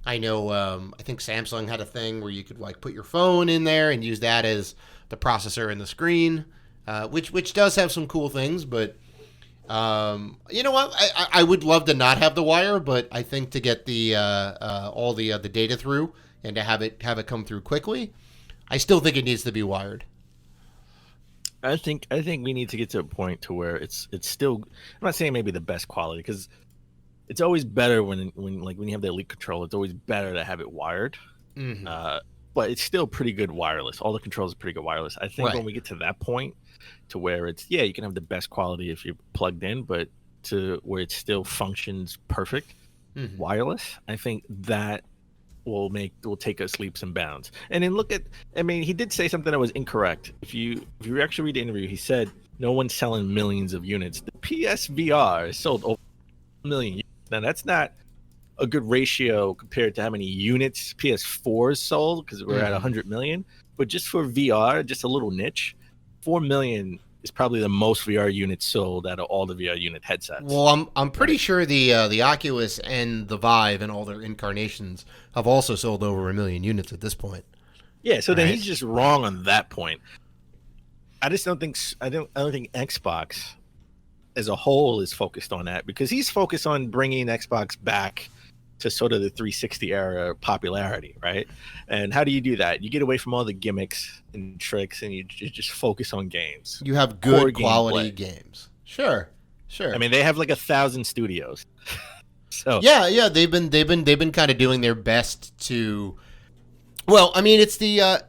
I know I think Samsung had a thing where you could like put your phone in there and use that as the processor in the screen, which does have some cool things, but you know what? I would love to not have the wire, but I think to get the all the data through and to have it come through quickly, I still think it needs to be wired. I think we need to get to a point to where it's still. I'm not saying maybe the best quality, because it's always better when you have the Elite controller. It's always better to have it wired. But it's still pretty good wireless. All the controls are pretty good wireless. I think when we get to that point, to where it's you can have the best quality if you're plugged in, but to where it still functions perfect wireless, I think that will take us leaps and bounds. And then he did say something that was incorrect. If you actually read the interview, he said no one's selling millions of units. The PSVR is sold over 1 million units. Now that's not a good ratio compared to how many units PS4 sold, because we're at 100 million. But just for VR, just a little niche, 4 million is probably the most VR units sold out of all the VR unit headsets. Well, I'm pretty sure the Oculus and the Vive and all their incarnations have also sold over 1 million units at this point. Yeah, so then he's just wrong on that point. I just don't think Xbox as a whole is focused on that, because he's focused on bringing Xbox back to sort of the 360 era popularity, right? And how do you do that? You get away from all the gimmicks and tricks, and you just focus on games. You have good quality games. Sure. I mean, they have like 1,000 studios. So yeah, they've been kind of doing their best to. Well, I mean, it's the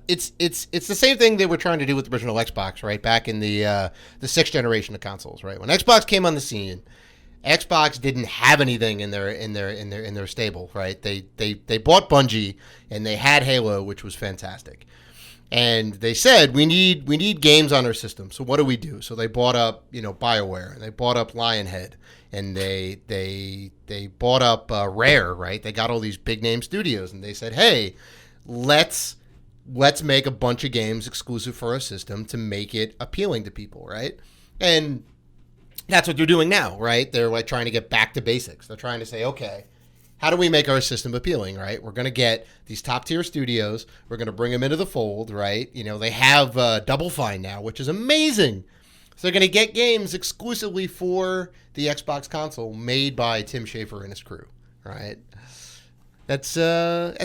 same thing they were trying to do with the original Xbox, right? Back in the sixth generation of consoles, right? When Xbox came on the scene, Xbox didn't have anything in their stable, right? They bought Bungie and they had Halo, which was fantastic. And they said we need games on our system. So what do? So they bought up BioWare, and they bought up Lionhead, and they bought up Rare, right? They got all these big name studios, and they said, hey, let's make a bunch of games exclusive for our system to make it appealing to people, right? And that's what they're doing now, right? They're like trying to get back to basics. They're trying to say, okay, how do we make our system appealing, right? We're going to get these top tier studios. We're going to bring them into the fold, right? They have Double Fine now, which is amazing. So they're going to get games exclusively for the Xbox console made by Tim Schafer and his crew, right? That's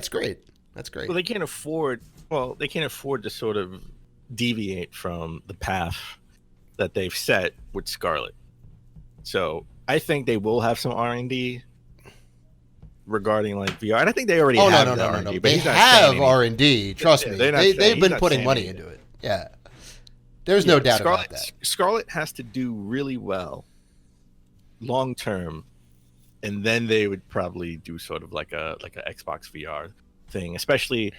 great. That's great. Well, they can't afford to sort of deviate from the path that they've set with Scarlett. So I think they will have some R&D regarding like VR. And I think they already have R&D. But they have R&D. Trust me. They've been putting money into it. Yeah. There's no doubt about that. Scarlett has to do really well long term, and then they would probably do sort of like a Xbox VR thing, especially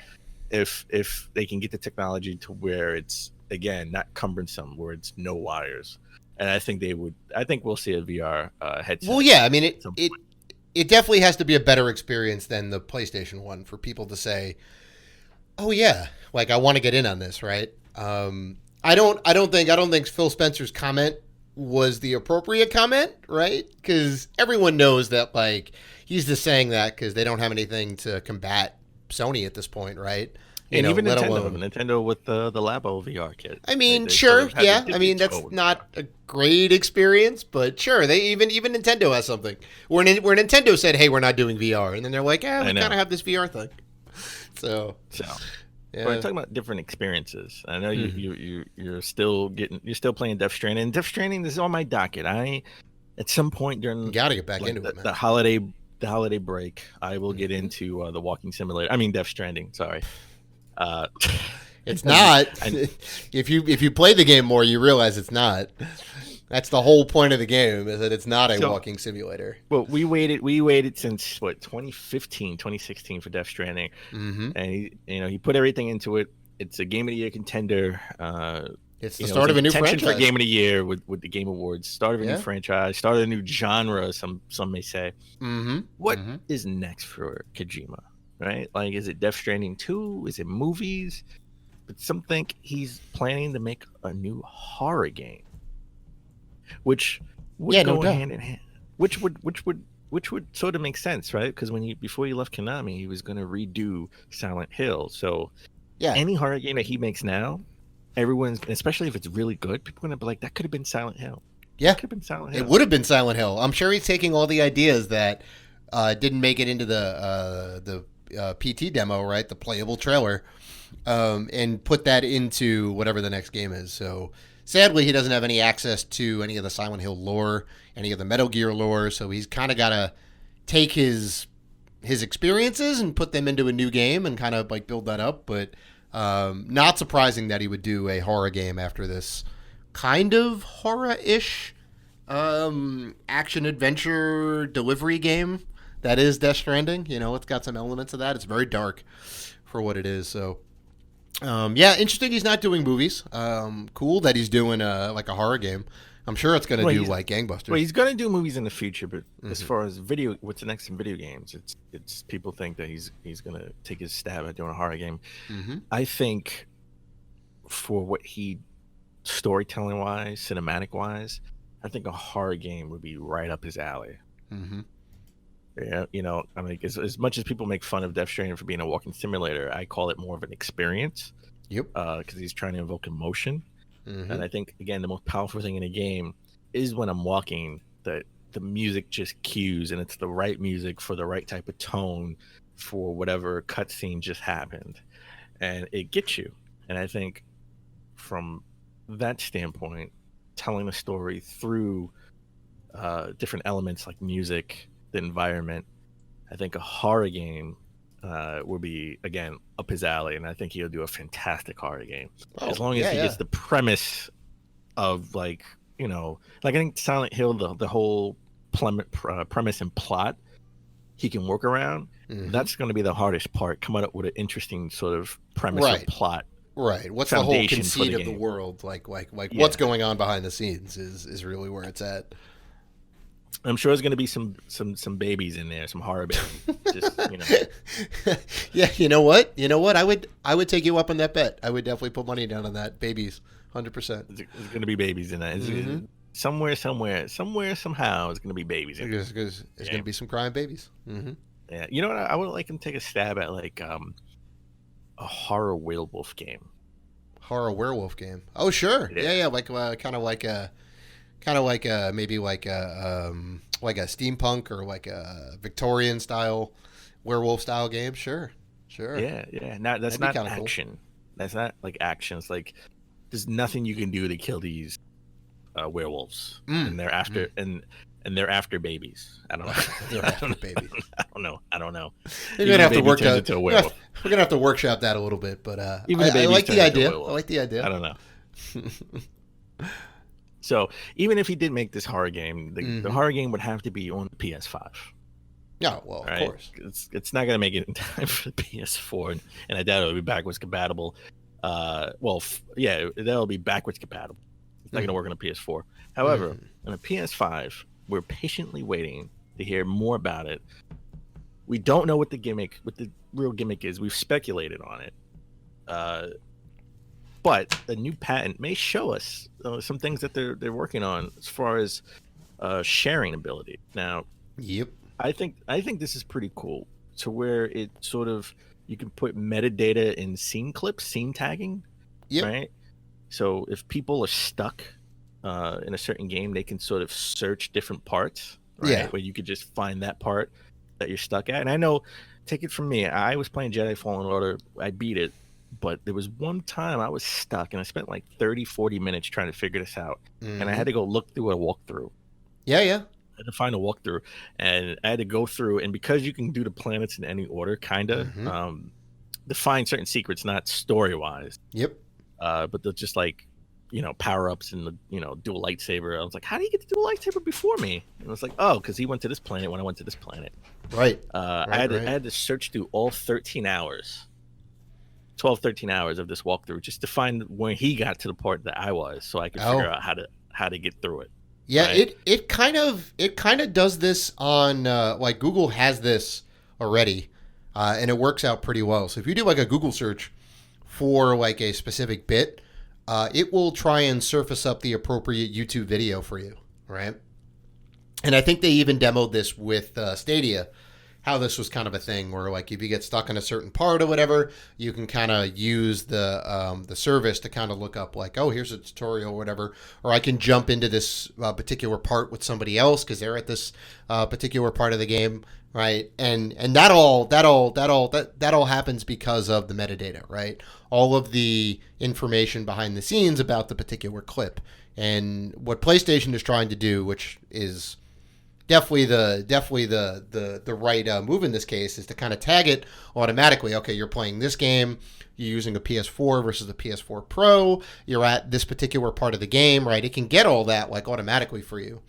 if they can get the technology to where it's, again, not cumbersome, where it's no wires. And I think we'll see a VR headset. Well, yeah, I mean, it definitely has to be a better experience than the PlayStation 1 for people to say, oh yeah, like I want to get in on this, right? I don't think Phil Spencer's comment was the appropriate comment, right? Because everyone knows that like he's just saying that because they don't have anything to combat Sony at this point, right? And even Nintendo with the Labo VR kit. I mean, sure, yeah. I mean, that's not a great experience, but sure. They even Nintendo has something where Nintendo said, "Hey, we're not doing VR," and then they're like, we kind of have this VR thing. So. Yeah. We're talking about different experiences. I know you're still playing Death Stranding. And Death Stranding is on my docket. At some point during you gotta get back into it, man. The holiday break, I will get into the walking simulator. I mean Death Stranding. Sorry. It's not. If you play the game more, you realize it's not. That's the whole point of the game, is that it's not a walking simulator. Well, we waited since 2015, 2016 for Death Stranding. Mm-hmm. And he put everything into it. It's a Game of the Year contender. It's the start of a new franchise. For Game of the Year with the Game Awards. Start of a new franchise. Start of a new genre, some may say. Mm-hmm. What is next for Kojima, right? Like, is it Death Stranding 2? Is it movies? But some think he's planning to make a new horror game. Which would go hand in hand. Which would sort of make sense, right? Because before he left Konami, he was going to redo Silent Hill. So, any horror game that he makes now, everyone's, especially if it's really good, people are going to be like, that could have been Silent Hill. Yeah, could have been Silent Hill. It would have been Silent Hill. I'm sure he's taking all the ideas that didn't make it into the PT demo, right? The playable trailer, and put that into whatever the next game is. So. Sadly, he doesn't have any access to any of the Silent Hill lore, any of the Metal Gear lore, so he's kind of got to take his his experiences and put them into a new game and kind of like build that up. But not surprising that he would do a horror game after this kind of horror-ish action adventure delivery game that is Death Stranding. You know, it's got some elements of that. It's very dark for what it is. So, yeah, interesting. He's not doing movies. Cool that he's doing like a horror game. I'm sure it's going to do like gangbusters. Well, he's going to do movies in the future, but as far as what's next in video games, it's people think that he's going to take his stab at doing a horror game. I think for what he storytelling wise, cinematic wise, I think a horror game would be right up his alley. Yeah, you know, I mean, as much as people make fun of Death Stranding for being a walking simulator, I call it more of an experience. Yep. Because he's trying to invoke emotion. And I think, again, the most powerful thing in a game is when I'm walking, that the music just cues, and it's the right music for the right type of tone for whatever cutscene just happened. And it gets you. And I think from that standpoint, telling the story through different elements like music, the environment, I think a horror game would be, again, up his alley, and I think he'll do a fantastic horror game. As long as he gets the premise of, like, you know, like I think Silent Hill, the whole premise and plot, he can work around. That's going to be the hardest part, come up with an interesting sort of premise or plot. Right. What's the whole conceit of the world? Like what's going on behind the scenes is really where it's at. I'm sure there's going to be some babies in there, some horror babies. Just, you know. Yeah, you know what? I would take you up on that bet. I would definitely put money down on that. Babies, 100%. There's going to be babies in that. Somewhere, somehow, it's going to be babies in there. There's going to be some crying babies. Yeah, you know what? I would like him to take a stab at like a horror werewolf game. Horror werewolf game. Oh, sure. Yeah. Like kind of like maybe like a steampunk or like a Victorian style werewolf style game. Sure. Yeah. Now that's not action. Cool. That's not like action. It's like there's nothing you can do to kill these werewolves, and they're after and they're after babies. I don't know. They're after babies. I don't know. You're gonna have to work that. We're gonna have to workshop that a little bit, but I like the idea. I don't know. So even if he did make this horror game, the horror game would have to be on the PS5. Yeah, well, of course. It's not going to make it in time for the PS4, and I doubt it'll be backwards compatible. That'll be backwards compatible. It's not going to work on a PS4. However, on a PS5, we're patiently waiting to hear more about it. We don't know what the real gimmick is. We've speculated on it. But the new patent may show us some things that they're working on as far as sharing ability. Now, I think this is pretty cool. To where it sort of, you can put metadata in scene clips, scene tagging, right? So if people are stuck in a certain game, they can sort of search different parts, right? Where you could just find that part that you're stuck at. And I know, take it from me, I was playing Jedi Fallen Order. I beat it. But there was one time I was stuck, and I spent like 30-40 minutes trying to figure this out. And I had to go look through a walkthrough. Yeah. I had to find a walkthrough, and I had to go through. And because you can do the planets in any order, kind of, to find certain secrets, not story-wise. But they'll just like, you know, power-ups and, you know, do a lightsaber. I was like, how do you get to do a lightsaber before me? And I was like, oh, because he went to this planet when I went to this planet. Right. I had to search through all 13 hours. 12-13 hours of this walkthrough just to find where he got to the part that I was, so I could figure out how to get through it. Yeah, right? it kind of does this on like Google has this already, and it works out pretty well. So if you do like a Google search for like a specific bit, it will try and surface up the appropriate YouTube video for you, right? And I think they even demoed this with Stadia, how this was kind of a thing where, like, if you get stuck in a certain part or whatever, you can kind of use the service to kind of look up, like, oh, here's a tutorial or whatever, or I can jump into this particular part with somebody else because they're at this particular part of the game, right? And that all happens because of the metadata, right? All of the information behind the scenes about the particular clip, and what PlayStation is trying to do, which is definitely the right move in this case is to kind of tag it automatically. Okay, you're playing this game. You're using a PS4 versus a PS4 Pro. You're at this particular part of the game, right? It can get all that like automatically for you.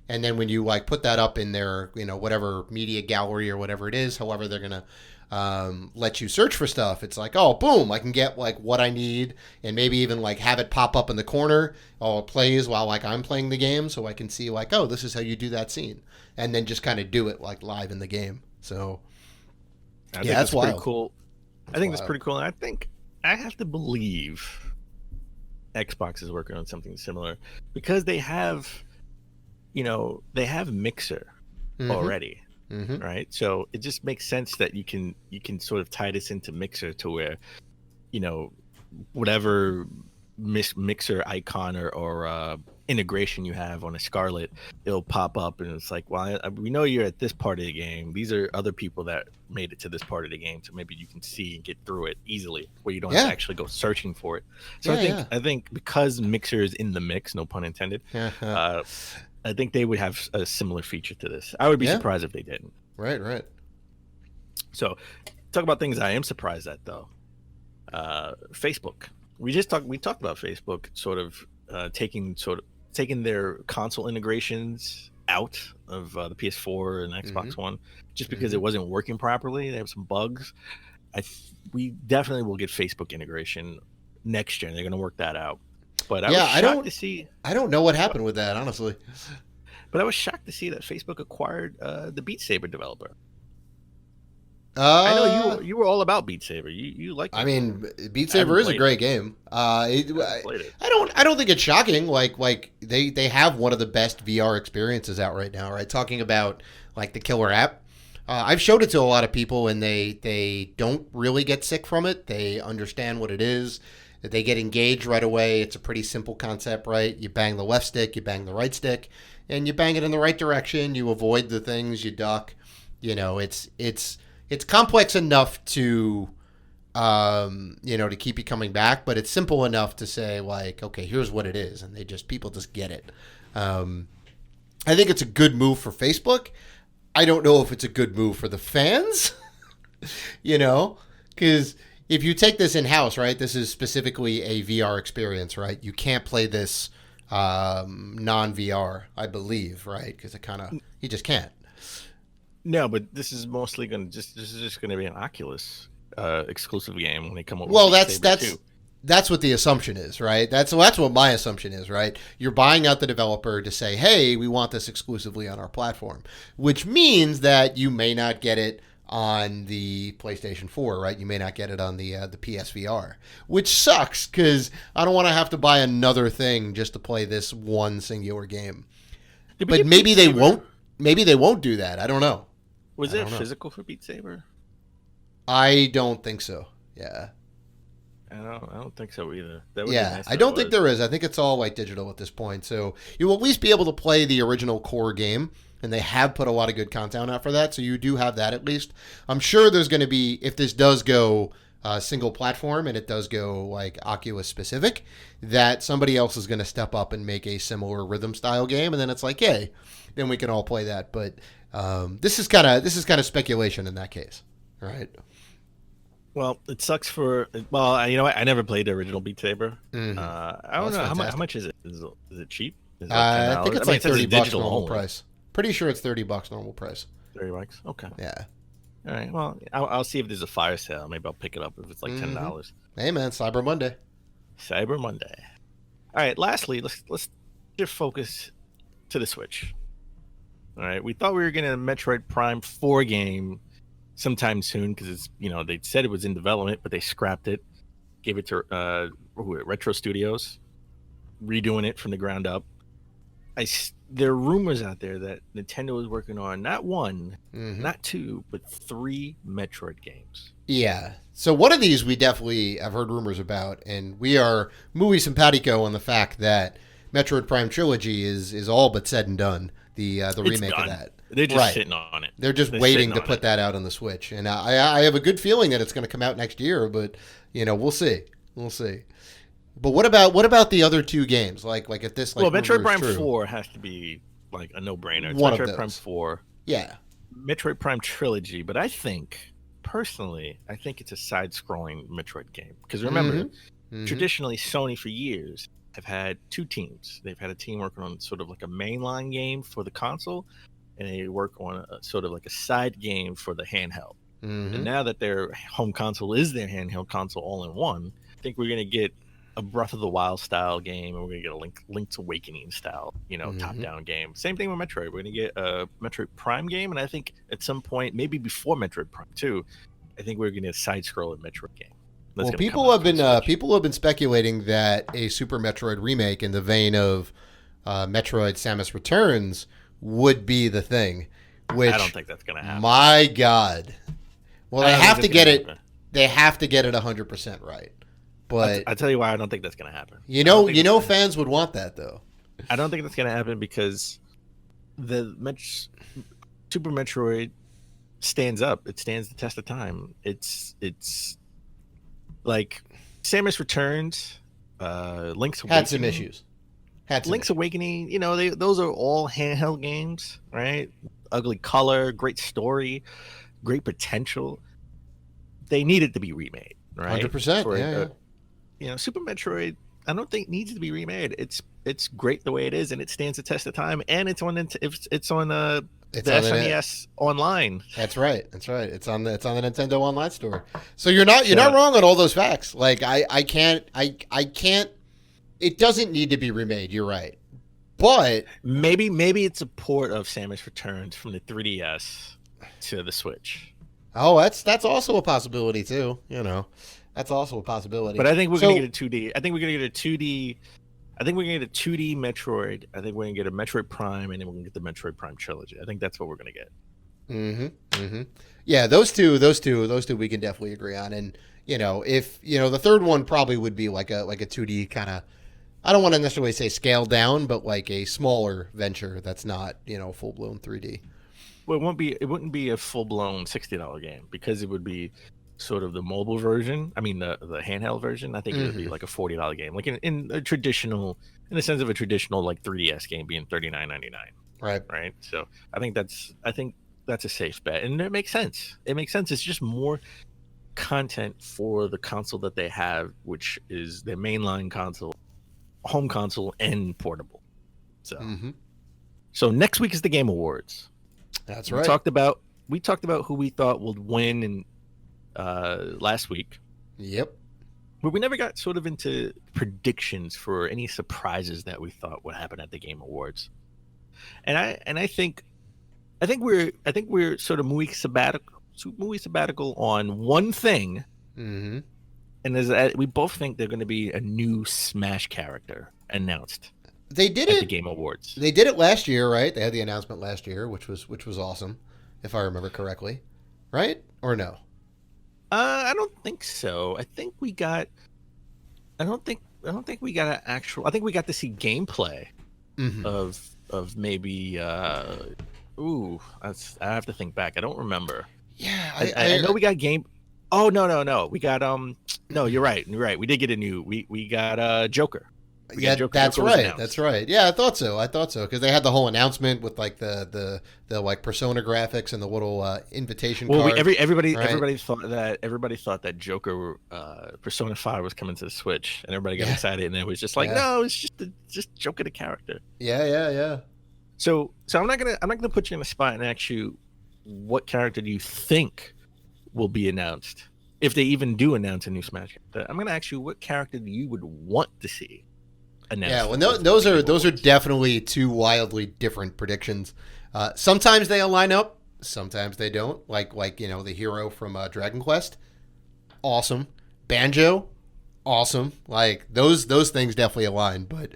And then when you like put that up in their, whatever media gallery or whatever it is, however they're going to let you search for stuff, it's like, oh, boom, I can get like what I need and maybe even like have it pop up in the corner while it plays while like I'm playing the game, so I can see like, oh, this is how you do that scene. And then just kind of do it like live in the game. So, I think that's pretty cool. I think that's pretty cool. And I think I have to believe Xbox is working on something similar because they have Mixer already, right? So it just makes sense that you can sort of tie this into Mixer to where, whatever Mixer icon or integration you have on a Scarlet, it'll pop up and it's like, well, we know you're at this part of the game. These are other people that made it to this part of the game, so maybe you can see and get through it easily, where you don't have to actually go searching for it. So I think because Mixer is in the mix, no pun intended. I think they would have a similar feature to this. I would be surprised if they didn't. Right. So, talk about things I am surprised at, though. Facebook. We talked about Facebook sort of taking their console integrations out of the PS4 and Xbox One just because it wasn't working properly. They have some bugs. We definitely will get Facebook integration next gen. They're going to work that out. But I don't know what happened with that, honestly. But I was shocked to see that Facebook acquired the Beat Saber developer. I know you were all about Beat Saber. You like. I mean, Beat Saber is a great game. I don't think it's shocking. Like they have one of the best VR experiences out right now. Right, talking about like the killer app. I've showed it to a lot of people, and they don't really get sick from it. They understand what it is. They get engaged right away. It's a pretty simple concept, right? You bang the left stick, you bang the right stick, and you bang it in the right direction. You avoid the things, you duck. It's complex enough to to keep you coming back, but it's simple enough to say like, okay, here's what it is, and people just get it. I think it's a good move for Facebook. I don't know if it's a good move for the fans, because if you take this in-house, right, this is specifically a VR experience, right? You can't play this non-VR, I believe, right? Because you just can't. No, but this is mostly just going to be an Oculus exclusive game when they come up. Well, that's what the assumption is, right? That's what my assumption is, right? You're buying out the developer to say, hey, we want this exclusively on our platform, which means that you may not get it on the PlayStation 4, right? You may not get it on the PSVR, which sucks because I don't want to have to buy another thing just to play this one singular game. But maybe they won't. Maybe they won't do that. I don't know. Was it physical for Beat Saber? I don't think so. Yeah. I don't think so either. I don't think there is. I think it's all like digital at this point. So you'll at least be able to play the original core game. And they have put a lot of good content out for that, so you do have that at least. I'm sure there's going to be, if this does go single platform and it does go like Oculus specific, that somebody else is going to step up and make a similar rhythm style game, and then it's like, yay, then we can all play that. But this is kind of speculation in that case, right? Well, it sucks for. Well, I never played the original Beat Saber. I don't know how much is it. Is it cheap? I think it's like $30 normal price. Pretty sure it's $30 normal price. $30. Okay. Yeah. All right. Well, I'll see if there's a fire sale. Maybe I'll pick it up if it's like $10. Hey man, Cyber Monday. Cyber Monday. All right. Lastly, let's shift focus to the Switch. All right. We thought we were getting a Metroid Prime 4 game sometime soon because it's they said it was in development, but they scrapped it, gave it to Retro Studios, redoing it from the ground up. There are rumors out there that Nintendo is working on not one, not two, but 3 Metroid games. Yeah. So one of these we definitely have heard rumors about, and we are muy simpatico on the fact that Metroid Prime Trilogy is all but said and done. The remake of that. They're just sitting on it. They're just waiting to put that out on the Switch, and I have a good feeling that it's going to come out next year, but we'll see. We'll see. But what about the other 2 games? Like if this Metroid Prime 4 has to be like a no-brainer. It's One of Metroid those. Prime 4, Yeah. Metroid Prime Trilogy, but I think personally, I think it's a side-scrolling Metroid game because remember, traditionally Sony for years have had two teams. They've had a team working on sort of like a mainline game for the console, and they work on a sort of like a side game for the handheld. And now that their home console is their handheld console all in one, I think we're going to get a Breath of the Wild style game, and we're going to get a Link's Awakening style, top-down game. Same thing with Metroid. We're going to get a Metroid Prime game, and I think at some point, maybe before Metroid Prime 2, I think we're going to get a side-scrolling Metroid game. Well, people have been speculating that a Super Metroid remake in the vein of Metroid: Samus Returns would be the thing. Which I don't think that's going to happen. My God. Well, they have to get it. They have to get it 100% right. But I'll tell you why I don't think that's going to happen. Fans would want that though. I don't think that's going to happen because the Super Metroid stands up. It stands the test of time. It's like Samus Returns, Link's Awakening. Had some issues. Link's Awakening, those are all handheld games, right? Ugly color, great story, great potential. They need it to be remade, right? 100%. Super Metroid, I don't think needs to be remade. It's great the way it is, and it stands the test of time. And it's on the SNES online. That's right. It's on the Nintendo Online store. So you're not wrong on all those facts. Like I can't. It doesn't need to be remade. You're right. But maybe it's a port of Samus Returns from the 3DS to the Switch. Oh, that's also a possibility too. That's also a possibility. But I think we're gonna get a 2D. I think we're gonna get a 2D. I think we're gonna get a 2D Metroid. I think we're gonna get a Metroid Prime, and then we're gonna get the Metroid Prime trilogy. I think that's what we're gonna get. Yeah, those two we can definitely agree on. And if the third one probably would be like a 2D kind of. I don't want to necessarily say scaled down, but like a smaller venture that's not, full blown 3D. Well, it wouldn't be a full blown $60 game because it would be sort of the mobile version. I mean, the handheld version. I think it would be like a $40 game, like in the sense of a traditional like 3DS game being $39.99. Right. So I think that's a safe bet, and it makes sense. It's just more content for the console that they have, which is their mainline console, home console, and portable. So next week is the Game Awards. That's right. We talked about who we thought would win in last week. Yep. But we never got sort of into predictions for any surprises that we thought would happen at the Game Awards. And I think we're sort of movie sabbatical on one thing. And we both think they're going to be a new Smash character announced. They did at it. The Game Awards. They did it last year, right? They had the announcement last year, which was awesome, if I remember correctly, right? Or no? I don't think so. I think we got. I don't think we got an actual. I think we got to see gameplay of maybe. I have to think back. I don't remember. Yeah, I know we got game. Oh no. We got No, you're right. We did get a new. We got Joker. Joker. That's right. Yeah, I thought so because they had the whole announcement with like the like Persona graphics and the little invitation card. Everybody thought that Joker Persona 5 was coming to the Switch, and everybody got excited, and it was just like, no, it's just Joker the character. Yeah. So I'm not gonna put you in a spot and ask you what character do you think will be announced if they even do announce a new Smash character. I'm gonna ask you what character you would want to see. Yeah, well, those are definitely two wildly different predictions. Sometimes they line up, sometimes they don't. Like the hero from Dragon Quest, awesome. Banjo, awesome. Like those things definitely align, but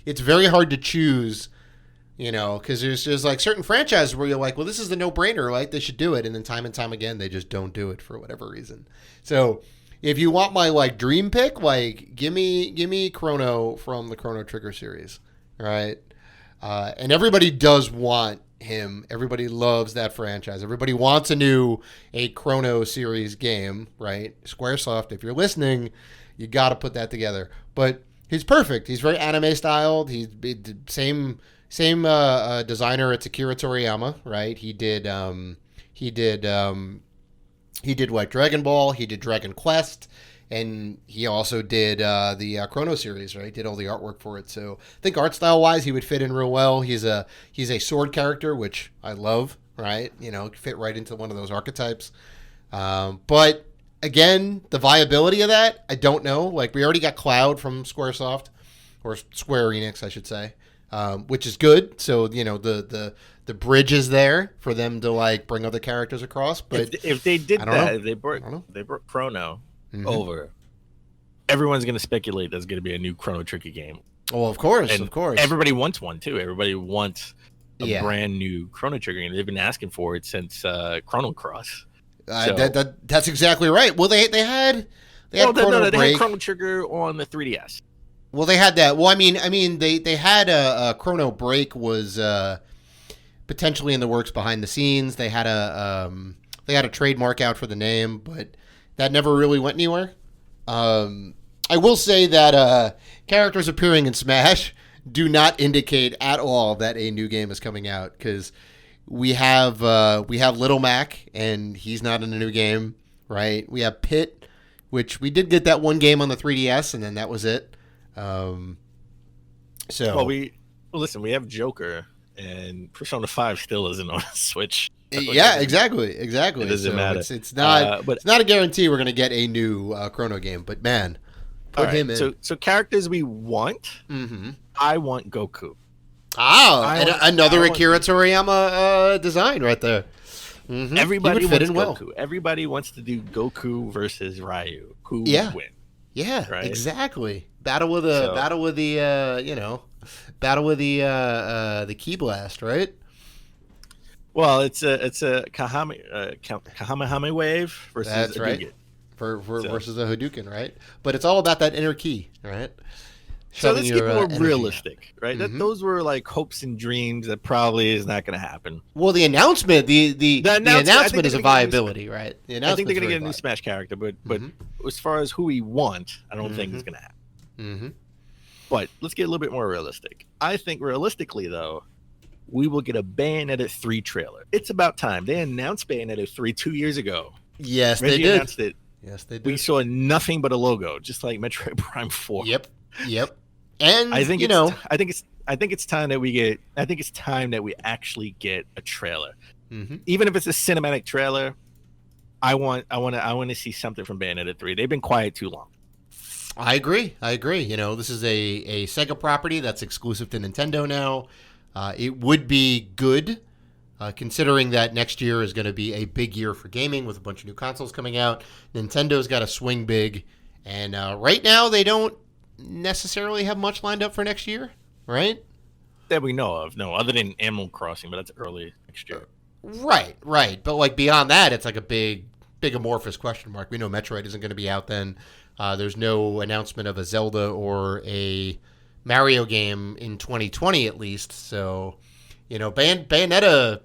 it's very hard to choose. Because there's like certain franchises where you're like, well, this is the no-brainer, right? They should do it, and then time and time again, they just don't do it for whatever reason. So. If you want my like dream pick, like give me Chrono from the Chrono Trigger series, right? And everybody does want him. Everybody loves that franchise. Everybody wants a Chrono series game, right? Squaresoft, if you're listening, you got to put that together. But he's perfect. He's very anime styled. He's same Same designer. It's Akira Toriyama, right? He did what, Dragon Ball. He did Dragon Quest, and he also did the Chrono series, right? Did all the artwork for it. So I think art style wise, he would fit in real well. He's a sword character, which I love, right? Fit right into one of those archetypes. But again, the viability of that, I don't know. Like, we already got Cloud from SquareSoft, or Square Enix, I should say, which is good. So, the bridge is there for them to, like, bring other characters across. But if they did that, if they brought Chrono over, everyone's going to speculate there's going to be a new Chrono Trigger game. Oh, of course, and of course. Everybody wants one, too. Everybody wants a brand new Chrono Trigger game. They've been asking for it since Chrono Cross. That's exactly right. Well, they had Chrono Break. They had Chrono Trigger on the 3DS. Well, they had that. Well, I mean, they had a Chrono Break was potentially in the works behind the scenes. They had a trademark out for the name, but that never really went anywhere. I will say that characters appearing in Smash do not indicate at all that a new game is coming out, because we have Little Mac, and he's not in a new game, right? We have Pit, which we did get that one game on the 3DS, and then that was it. Listen, we have Joker, and Persona 5 still isn't on the Switch. Yeah, exactly. It doesn't matter. It's not a guarantee we're going to get a new Chrono game, but man, put him in. So characters we want. Mm-hmm. I want Goku. Another Akira Toriyama design right there. Mm-hmm. Everybody wants Goku. Well. Everybody wants to do Goku versus Ryu. Who would win? Yeah, right? Exactly. Battle with the Ki Blast, right? Well, it's a Kamehameha wave versus That's right. Versus a Hadouken, right? But it's all about that inner ki, right? So let's get more realistic, right? Mm-hmm. Those were like hopes and dreams that probably is not going to happen. Well, the announcement, the announcement is a viability, right? I think they're going to get a new Smash character, but as far as who we want, I don't think it's going to happen. Mm-hmm. But let's get a little bit more realistic. I think realistically, though, we will get a Bayonetta 3 trailer. It's about time. They announced Bayonetta 3 2 years ago. Yes, Reggie they did. Announced it. Yes, they did. We saw nothing but a logo, just like Metroid Prime 4. Yep. And I think it's time that we get. I think it's time that we actually get a trailer, even if it's a cinematic trailer. I want to see something from Bayonetta 3. They've been quiet too long. I agree. This is a Sega property that's exclusive to Nintendo now. It would be good, considering that next year is going to be a big year for gaming with a bunch of new consoles coming out. Nintendo's got to swing big, and right now they don't necessarily have much lined up for next year, right? That we know of, no, other than Animal Crossing, but that's early next year. Right. But like beyond that, it's like a big amorphous question mark. We know Metroid isn't going to be out then. There's no announcement of a Zelda or a Mario game in 2020 at least. So, Bayonetta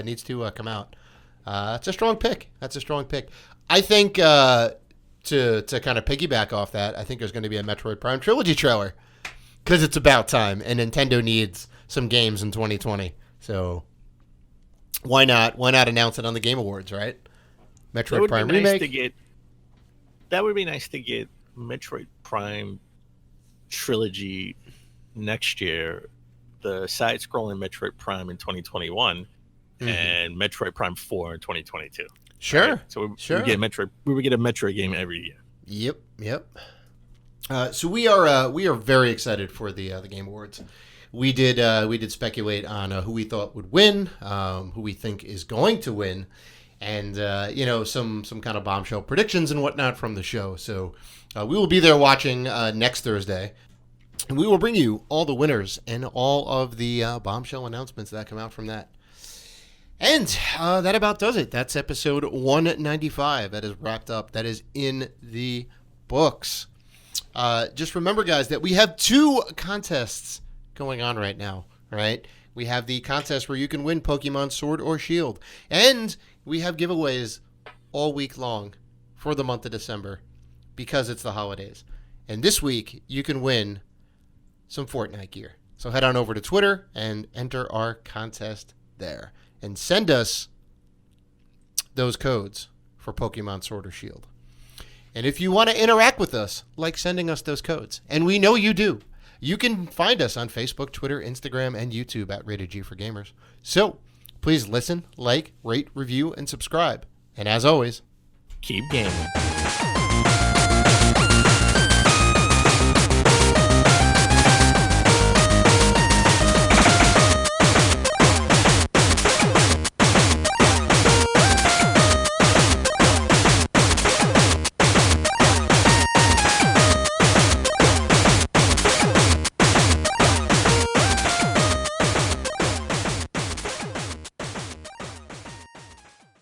needs to come out. It's a strong pick. I think to kind of piggyback off that, I think there's going to be a Metroid Prime Trilogy trailer, because it's about time, and Nintendo needs some games in 2020. So why not announce it on the Game Awards, right? Metroid Prime Remake. That would be nice to get Metroid Prime Trilogy next year, the side-scrolling Metroid Prime in 2021, and Metroid Prime 4 in 2022. Sure. Right? So we would get a Metroid game every year. Yep. So we are very excited for the Game Awards. We did speculate on who we thought would win, who we think is going to win, and some kind of bombshell predictions and whatnot from the show. So we will be there watching next Thursday, and we will bring you all the winners and all of the bombshell announcements that come out from that. And that about does it. That's episode 195. That is wrapped up. That is in the books. Just remember, guys, that we have 2 contests going on right now, right? We have the contest where you can win Pokemon Sword or Shield. And we have giveaways all week long for the month of December because it's the holidays. And this week, you can win some Fortnite gear. So head on over to Twitter and enter our contest there. And send us those codes for Pokemon Sword or Shield. And if you want to interact with us, like sending us those codes, and we know you do, you can find us on Facebook, Twitter, Instagram, and YouTube at Rated G for Gamers. So please listen, like, rate, review, and subscribe. And as always, keep gaming.